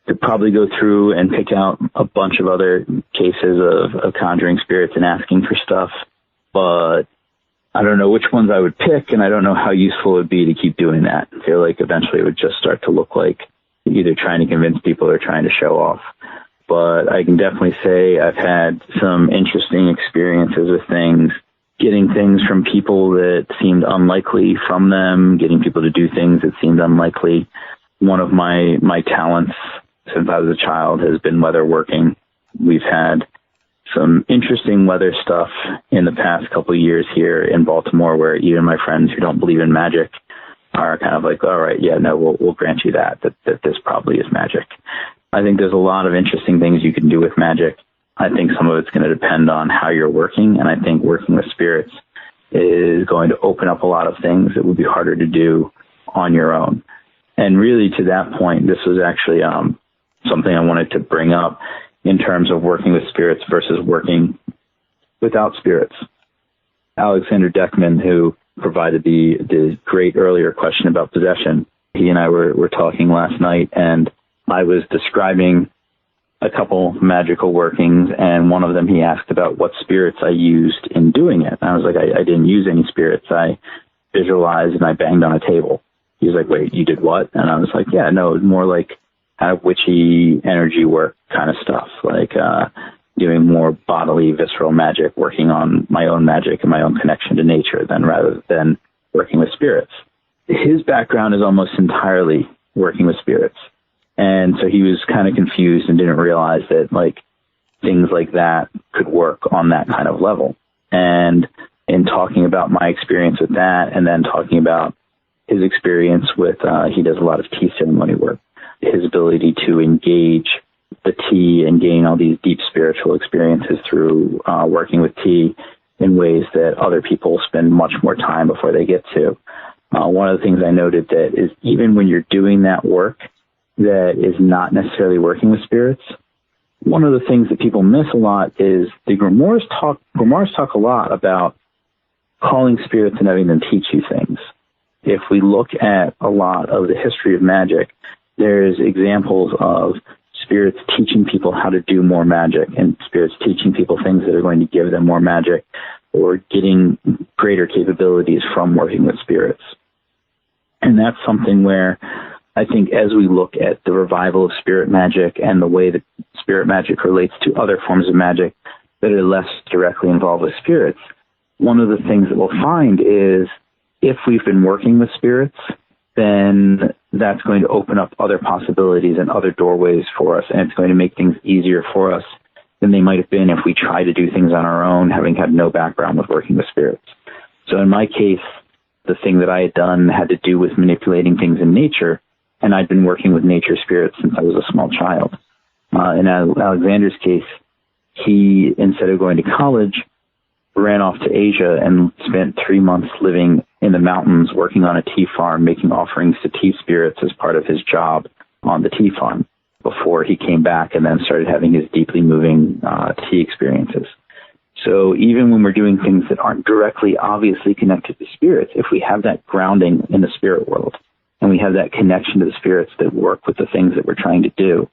Could probably go through and pick out a bunch of other cases of conjuring spirits and asking for stuff, but I don't know which ones I would pick, and I don't know how useful it would be to keep doing that. I feel like eventually it would just start to look like either trying to convince people or trying to show off. But I can definitely say I've had some interesting experiences with things, getting things from people that seemed unlikely from them, getting people to do things that seemed unlikely. One of my talents since I was a child has been weather working. We've had some interesting weather stuff in the past couple of years here in Baltimore, where even my friends who don't believe in magic are kind of like, all right, yeah, no, we'll grant you that this probably is magic. I think there's a lot of interesting things you can do with magic. I think some of it's going to depend on how you're working, and I think working with spirits is going to open up a lot of things that would be harder to do on your own. And really, to that point, this was actually something I wanted to bring up in terms of working with spirits versus working without spirits. Alexander Deckman, who provided the great earlier question about possession, he and I were talking last night, and I was describing a couple magical workings, and one of them he asked about what spirits I used in doing it. And I was like, I didn't use any spirits. I visualized and I banged on a table. He was like, wait, you did what? And I was like, yeah, no, it was more like kind of witchy energy work kind of stuff, like doing more bodily, visceral magic, working on my own magic and my own connection to nature rather than working with spirits. His background is almost entirely working with spirits. And so he was kind of confused and didn't realize that like things like that could work on that kind of level. And in talking about my experience with that, and then talking about his experience with, he does a lot of tea ceremony work, his ability to engage the tea and gain all these deep spiritual experiences through working with tea in ways that other people spend much more time before they get to. One of the things I noted that is even when you're doing that work that is not necessarily working with spirits, one of the things that people miss a lot is the grimoires talk a lot about calling spirits and having them teach you things. If we look at a lot of the history of magic, there's examples of spirits teaching people how to do more magic and spirits teaching people things that are going to give them more magic or getting greater capabilities from working with spirits. And that's something where I think as we look at the revival of spirit magic and the way that spirit magic relates to other forms of magic that are less directly involved with spirits, one of the things that we'll find is if we've been working with spirits, then that's going to open up other possibilities and other doorways for us, and it's going to make things easier for us than they might have been if we try to do things on our own, having had no background with working with spirits. So in my case, the thing that I had done had to do with manipulating things in nature, and I'd been working with nature spirits since I was a small child. In Alexander's case, he, instead of going to college, ran off to Asia and spent 3 months living in the mountains, working on a tea farm, making offerings to tea spirits as part of his job on the tea farm before he came back and then started having his deeply moving tea experiences. So even when we're doing things that aren't directly, obviously connected to spirits, if we have that grounding in the spirit world and we have that connection to the spirits that work with the things that we're trying to do,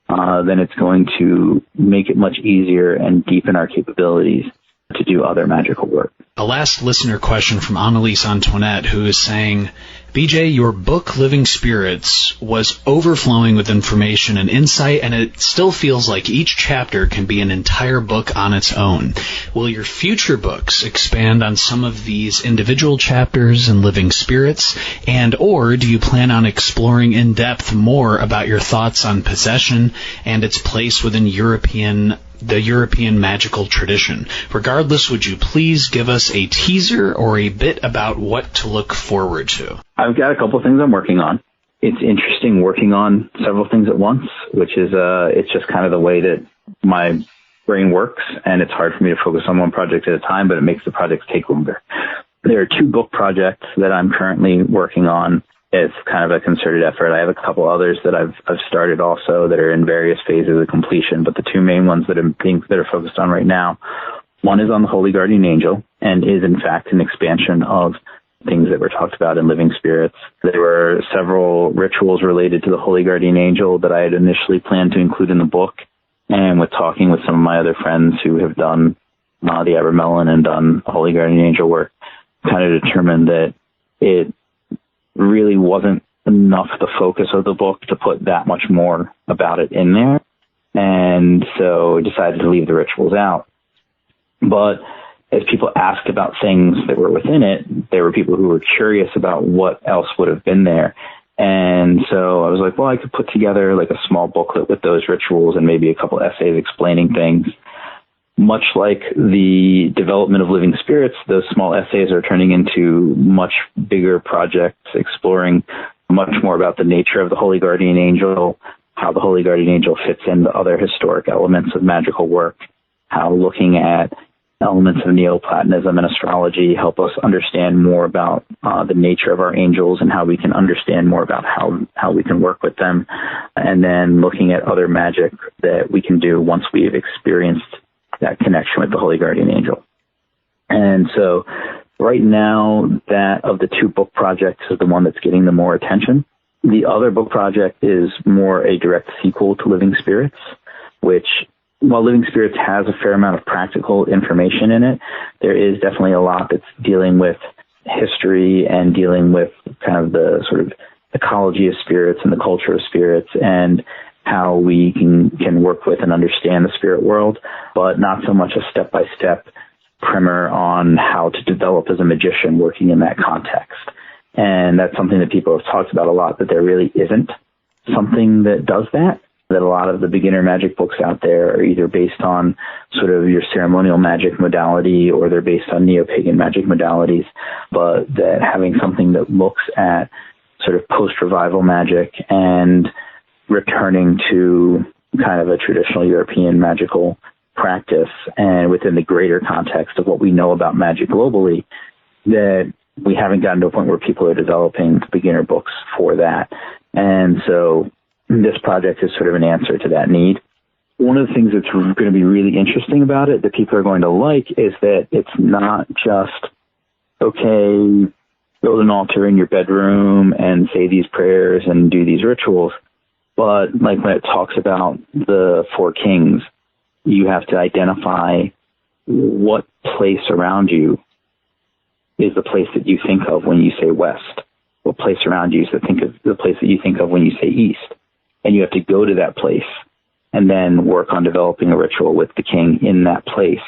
then it's going to make it much easier and deepen our capabilities to do other magical work. A last listener question from Annalise Antoinette, who is saying, BJ, your book, Living Spirits, was overflowing with information and insight, and it still feels like each chapter can be an entire book on its own. Will your future books expand on some of these individual chapters in Living Spirits, and or do you plan on exploring in depth more about your thoughts on possession and its place within the European magical tradition? Regardless, would you please give us a teaser or a bit about what to look forward to? I've got a couple things I'm working on. It's interesting working on several things at once, which is it's just kind of the way that my brain works, and it's hard for me to focus on one project at a time, but it makes the projects take longer. There are 2 book projects that I'm currently working on. It's kind of a concerted effort. I have a couple others that I've started also that are in various phases of completion, but the 2 main ones that are focused on right now, one is on the Holy Guardian Angel and is in fact an expansion of things that were talked about in Living Spirits. There were several rituals related to the Holy Guardian Angel that I had initially planned to include in the book, and with talking with some of my other friends who have done the Arbatel and done Holy Guardian Angel work, kind of determined that it really wasn't enough the focus of the book to put that much more about it in there. And so I decided to leave the rituals out. But as people asked about things that were within it, there were people who were curious about what else would have been there. And so I was like, well, I could put together like a small booklet with those rituals and maybe a couple essays explaining things. Much like the development of Living Spirits, those small essays are turning into much bigger projects, exploring much more about the nature of the Holy Guardian Angel, how the Holy Guardian Angel fits into other historic elements of magical work, how looking at elements of Neoplatonism and astrology help us understand more about the nature of our angels and how we can understand more about how we can work with them, and then looking at other magic that we can do once we've experienced that connection with the Holy Guardian Angel. And so right now, that of the 2 book projects is the one that's getting the more attention. The other book project is more a direct sequel to Living Spirits, which, while Living Spirits has a fair amount of practical information in it, there is definitely a lot that's dealing with history and dealing with kind of the sort of ecology of spirits and the culture of spirits and how we can work with and understand the spirit world, but not so much a step-by-step primer on how to develop as a magician working in that context. And that's something that people have talked about a lot, that there really isn't something that does that a lot of the beginner magic books out there are either based on sort of your ceremonial magic modality or they're based on neo-pagan magic modalities, but that having something that looks at sort of post-revival magic and returning to kind of a traditional European magical practice and within the greater context of what we know about magic globally, that we haven't gotten to a point where people are developing beginner books for that. And so this project is sort of an answer to that need. One of the things that's going to be really interesting about it that people are going to like is that it's not just, okay, build an altar in your bedroom and say these prayers and do these rituals. But like when it talks about the 4 kings, you have to identify what place around you is the place that you think of when you say west. What place around you is the place that you think of when you say east. And you have to go to that place and then work on developing a ritual with the king in that place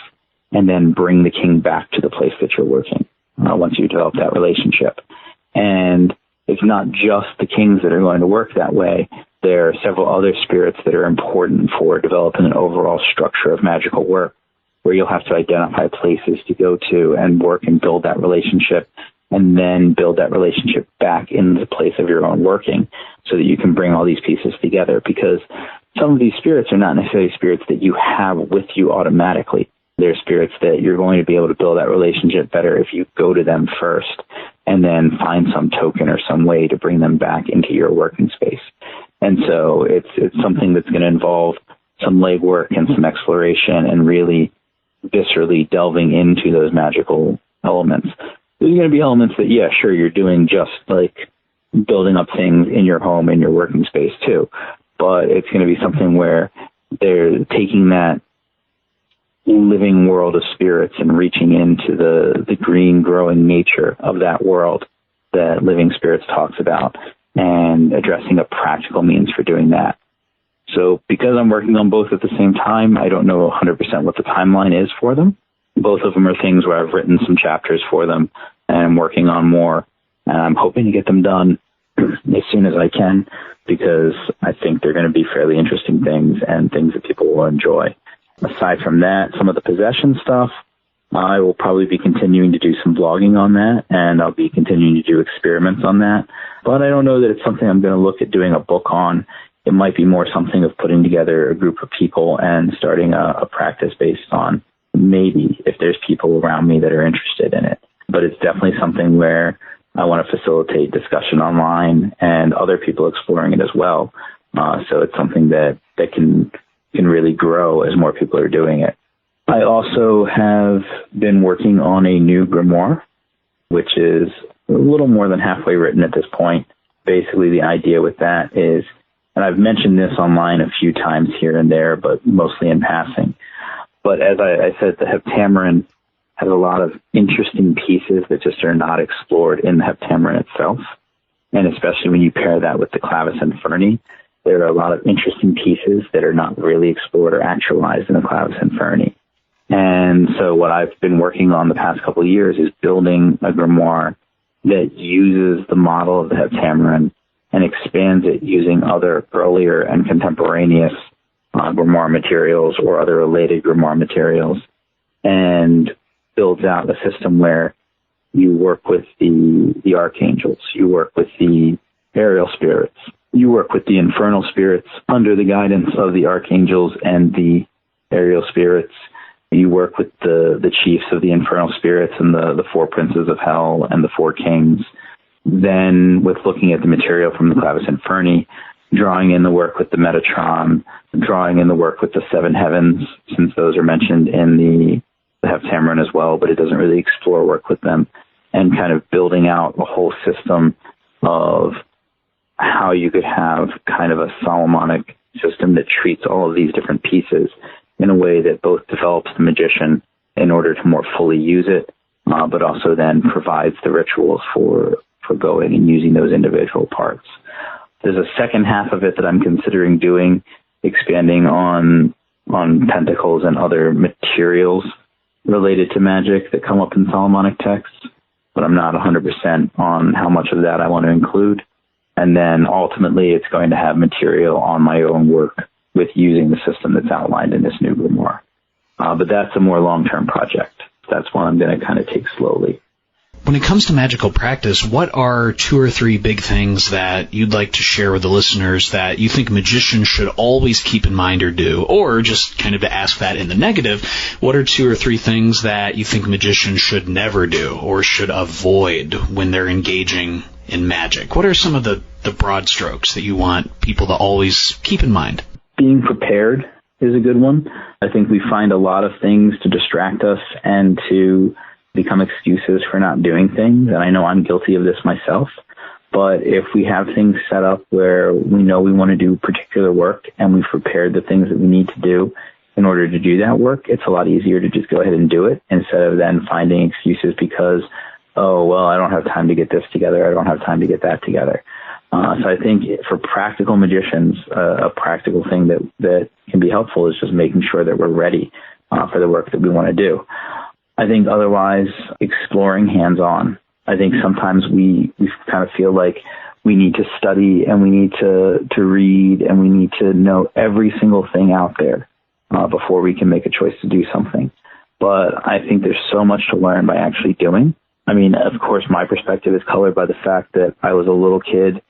and then bring the king back to the place that you're working once you develop that relationship. And it's not just the kings that are going to work that way. There are several other spirits that are important for developing an overall structure of magical work, where you'll have to identify places to go to and work and build that relationship, and then build that relationship back in the place of your own working so that you can bring all these pieces together. Because some of these spirits are not necessarily spirits that you have with you automatically. They're spirits that you're going to be able to build that relationship better if you go to them first and then find some token or some way to bring them back into your working space. And so it's something that's going to involve some legwork and some exploration and really viscerally delving into those magical elements. There's going to be elements that, yeah, sure, you're doing just like building up things in your home, in your working space too. but it's going to be something where they're taking that living world of spirits and reaching into the green growing nature of that world that Living Spirits talks about and addressing a practical means for doing that. So because I'm working on both at the same time, I don't know 100% what the timeline is for them. Both of them are things where I've written some chapters for them and I'm working on more. And I'm hoping to get them done as soon as I can, because I think they're going to be fairly interesting things and things that people will enjoy. Aside from that, some of the possession stuff, I will probably be continuing to do some blogging on that, and I'll be continuing to do experiments on that. But I don't know that it's something I'm going to look at doing a book on. It might be more something of putting together a group of people and starting a practice based on, maybe, if there's people around me that are interested in it. But it's definitely something where I want to facilitate discussion online and other people exploring it as well. So it's something that can really grow as more people are doing it. I also have been working on a new grimoire, which is a little more than halfway written at this point. Basically, the idea with that is, and I've mentioned this online a few times here and there, but mostly in passing. But as I said, the Heptameron has a lot of interesting pieces that just are not explored in the Heptameron itself. And especially when you pair that with the Clavis Inferni, there are a lot of interesting pieces that are not really explored or actualized in the Clavis Inferni. And so what I've been working on the past couple of years is building a grimoire that uses the model of the Heptameron and expands it using other earlier and contemporaneous grimoire materials or other related grimoire materials, and builds out a system where you work with the archangels, you work with the aerial spirits, you work with the infernal spirits under the guidance of the archangels and the aerial spirits. You work with the chiefs of the infernal spirits and the four princes of hell and the four kings. Then with looking at the material from the Clavis Inferni, drawing in the work with the Metatron, drawing in the work with the seven heavens, since those are mentioned in the Heptameron as well, but it doesn't really explore work with them, and kind of building out a whole system of how you could have kind of a Solomonic system that treats all of these different pieces in a way that both develops the magician in order to more fully use it, but also then provides the rituals for going and using those individual parts. There's a second half of it that I'm considering doing, expanding on pentacles and other materials related to magic that come up in Solomonic texts, but I'm not 100% on how much of that I want to include. And then ultimately it's going to have material on my own work with using the system that's outlined in this new grimoire. But that's a more long-term project. That's one I'm going to kind of take slowly. When it comes to magical practice, what are 2 or 3 big things that you'd like to share with the listeners that you think magicians should always keep in mind or do? Or just kind of to ask that in the negative, what are 2 or 3 things that you think magicians should never do or should avoid when they're engaging in magic? What are some of the broad strokes that you want people to always keep in mind? Being prepared is a good one. I think we find a lot of things to distract us and to become excuses for not doing things. And I know I'm guilty of this myself. But if we have things set up where we know we want to do particular work and we've prepared the things that we need to do in order to do that work, it's a lot easier to just go ahead and do it instead of then finding excuses because, oh, well, I don't have time to get this together. I don't have time to get that together. So I think for practical magicians, a practical thing that can be helpful is just making sure that we're ready for the work that we want to do. I think otherwise, exploring hands-on. I think sometimes we kind of feel like we need to study and we need to read and we need to know every single thing out there before we can make a choice to do something. But I think there's so much to learn by actually doing. I mean, of course, my perspective is colored by the fact that I was a little kid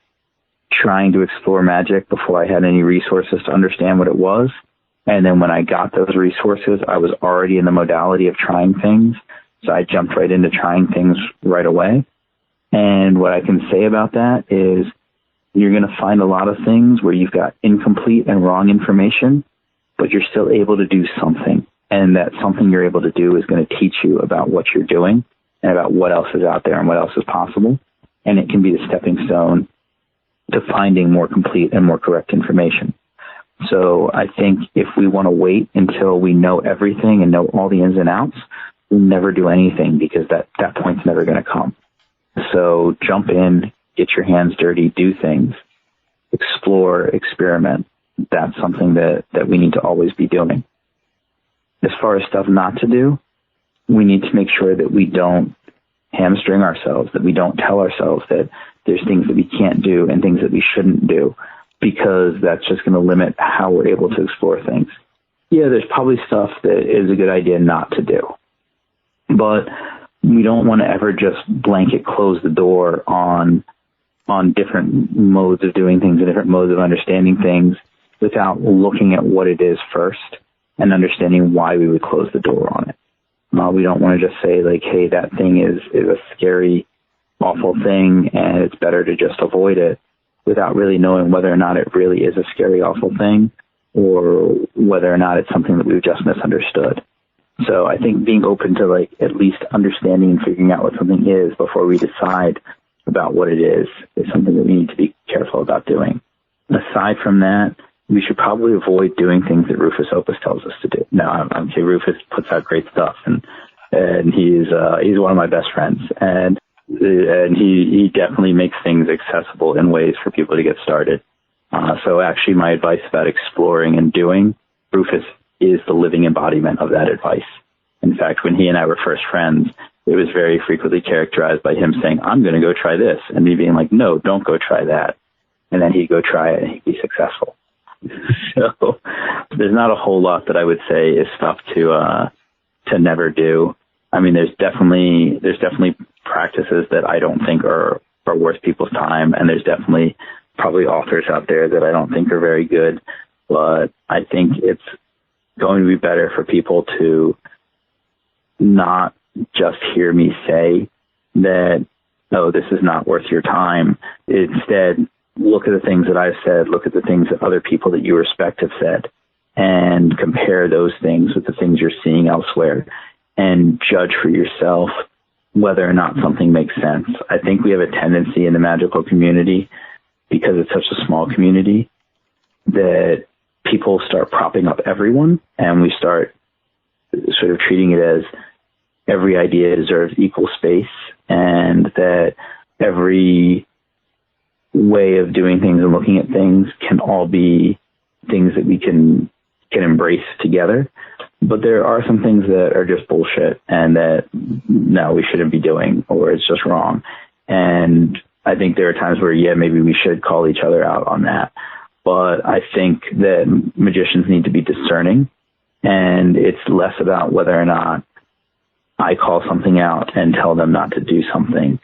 trying to explore magic before I had any resources to understand what it was. And then when I got those resources, I was already in the modality of trying things. So I jumped right into trying things right away. And what I can say about that is you're going to find a lot of things where you've got incomplete and wrong information, but you're still able to do something. And that something you're able to do is going to teach you about what you're doing and about what else is out there and what else is possible. And it can be the stepping stone to finding more complete and more correct information. So I think if we want to wait until we know everything and know all the ins and outs, we'll never do anything, because that point's never going to come. So jump in, get your hands dirty, do things, explore, experiment. That's something that we need to always be doing. As far as stuff not to do, we need to make sure that we don't hamstring ourselves, that we don't tell ourselves that there's things that we can't do and things that we shouldn't do, because that's just going to limit how we're able to explore things. Yeah, there's probably stuff that is a good idea not to do, but we don't want to ever just blanket close the door on different modes of doing things and different modes of understanding things without looking at what it is first and understanding why we would close the door on it. We don't want to just say, like, hey, that thing is a scary, awful thing, and it's better to just avoid it, without really knowing whether or not it really is a scary, awful thing, or whether or not it's something that we've just misunderstood. So I think being open to, like, at least understanding and figuring out what something is before we decide about what it is something that we need to be careful about doing. Aside from that, we should probably avoid doing things that Rufus Opus tells us to do. No, I'm kidding. Rufus puts out great stuff, and he's one of my best friends, and he definitely makes things accessible in ways for people to get started. So actually, my advice about exploring and doing, Rufus is the living embodiment of that advice. In fact, when he and I were first friends, it was very frequently characterized by him saying, "I'm going to go try this," and me being like, "No, don't go try that." And then he'd go try it, and he'd be successful. So there's not a whole lot that I would say is stuff to never do. I mean, there's definitely practices that I don't think are worth people's time, and there's definitely probably authors out there that I don't think are very good. But I think it's going to be better for people to not just hear me say that, oh, this is not worth your time. Instead, look at the things that I've said, look at the things that other people that you respect have said, and compare those things with the things you're seeing elsewhere, and judge for yourself whether or not something makes sense. I think we have a tendency in the magical community, because it's such a small community, that people start propping up everyone, and we start sort of treating it as every idea deserves equal space, and that every way of doing things and looking at things can all be things that we can embrace together. But there are some things that are just bullshit and that, no, we shouldn't be doing, or it's just wrong. And I think there are times where, yeah, maybe we should call each other out on that. But I think that magicians need to be discerning, and it's less about whether or not I call something out and tell them not to do something,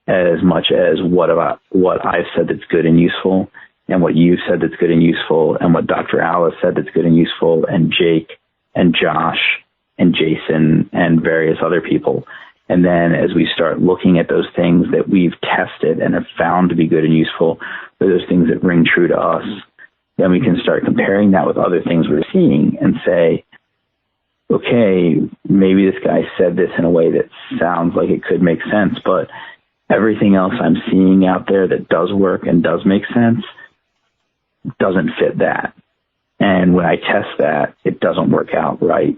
as much as what I've said that's good and useful, and what you've said that's good and useful, and what Dr. Alice said that's good and useful, and Jake and Josh and Jason and various other people. And then as we start looking at those things that we've tested and have found to be good and useful, or those things that ring true to us, then we can start comparing that with other things we're seeing and say, okay, maybe this guy said this in a way that sounds like it could make sense, but everything else I'm seeing out there that does work and does make sense doesn't fit that. And when I test that, it doesn't work out right.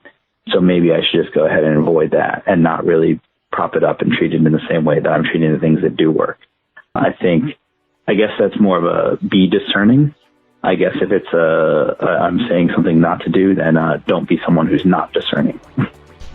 So maybe I should just go ahead and avoid that and not really prop it up and treat it in the same way that I'm treating the things that do work. I guess that's more of a be discerning. I guess if it's I'm saying something not to do, then don't be someone who's not discerning.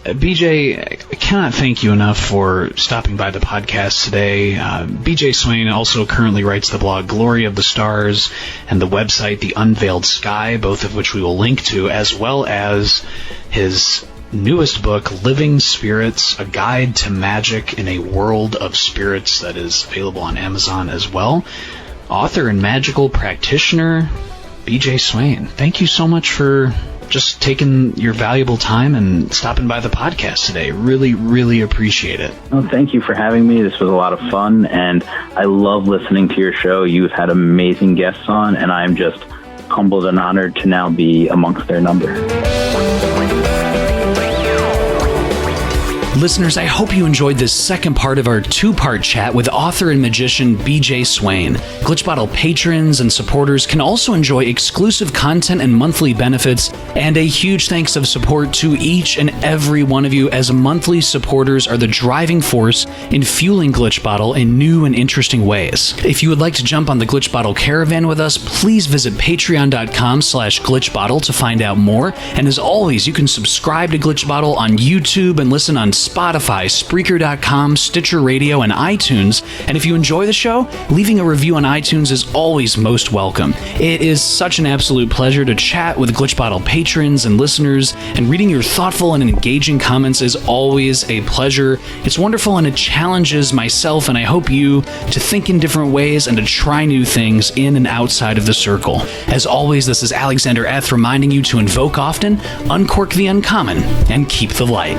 BJ, I cannot thank you enough for stopping by the podcast today. BJ Swain also currently writes the blog Glory of the Stars and the website The Unveiled Sky, both of which we will link to, as well as his newest book, Living Spirits, A Guide to Magic in a World of Spirits, that is available on Amazon as well. Author and magical practitioner, BJ Swain. Thank you so much for just taking your valuable time and stopping by the podcast today. Really, really appreciate it. Oh, thank you for having me. This was a lot of fun, and I love listening to your show. You've had amazing guests on, and I'm just humbled and honored to now be amongst their number. Listeners, I hope you enjoyed this second part of our two-part chat with author and magician BJ Swain. Glitch Bottle patrons and supporters can also enjoy exclusive content and monthly benefits, and a huge thanks of support to each and every one of you, as monthly supporters are the driving force in fueling Glitch Bottle in new and interesting ways. If you would like to jump on the Glitch Bottle caravan with us, please visit patreon.com/glitchbottle to find out more. And as always, you can subscribe to Glitch Bottle on YouTube and listen on Spotify, Spreaker.com, Stitcher Radio, and iTunes. And if you enjoy the show, leaving a review on iTunes is always most welcome. It is such an absolute pleasure to chat with Glitch Bottle patrons and listeners, and reading your thoughtful and engaging comments is always a pleasure. It's wonderful, and it challenges myself, and I hope you, to think in different ways and to try new things in and outside of the circle. As always, this is Alexander Eth reminding you to invoke often, uncork the uncommon, and keep the light.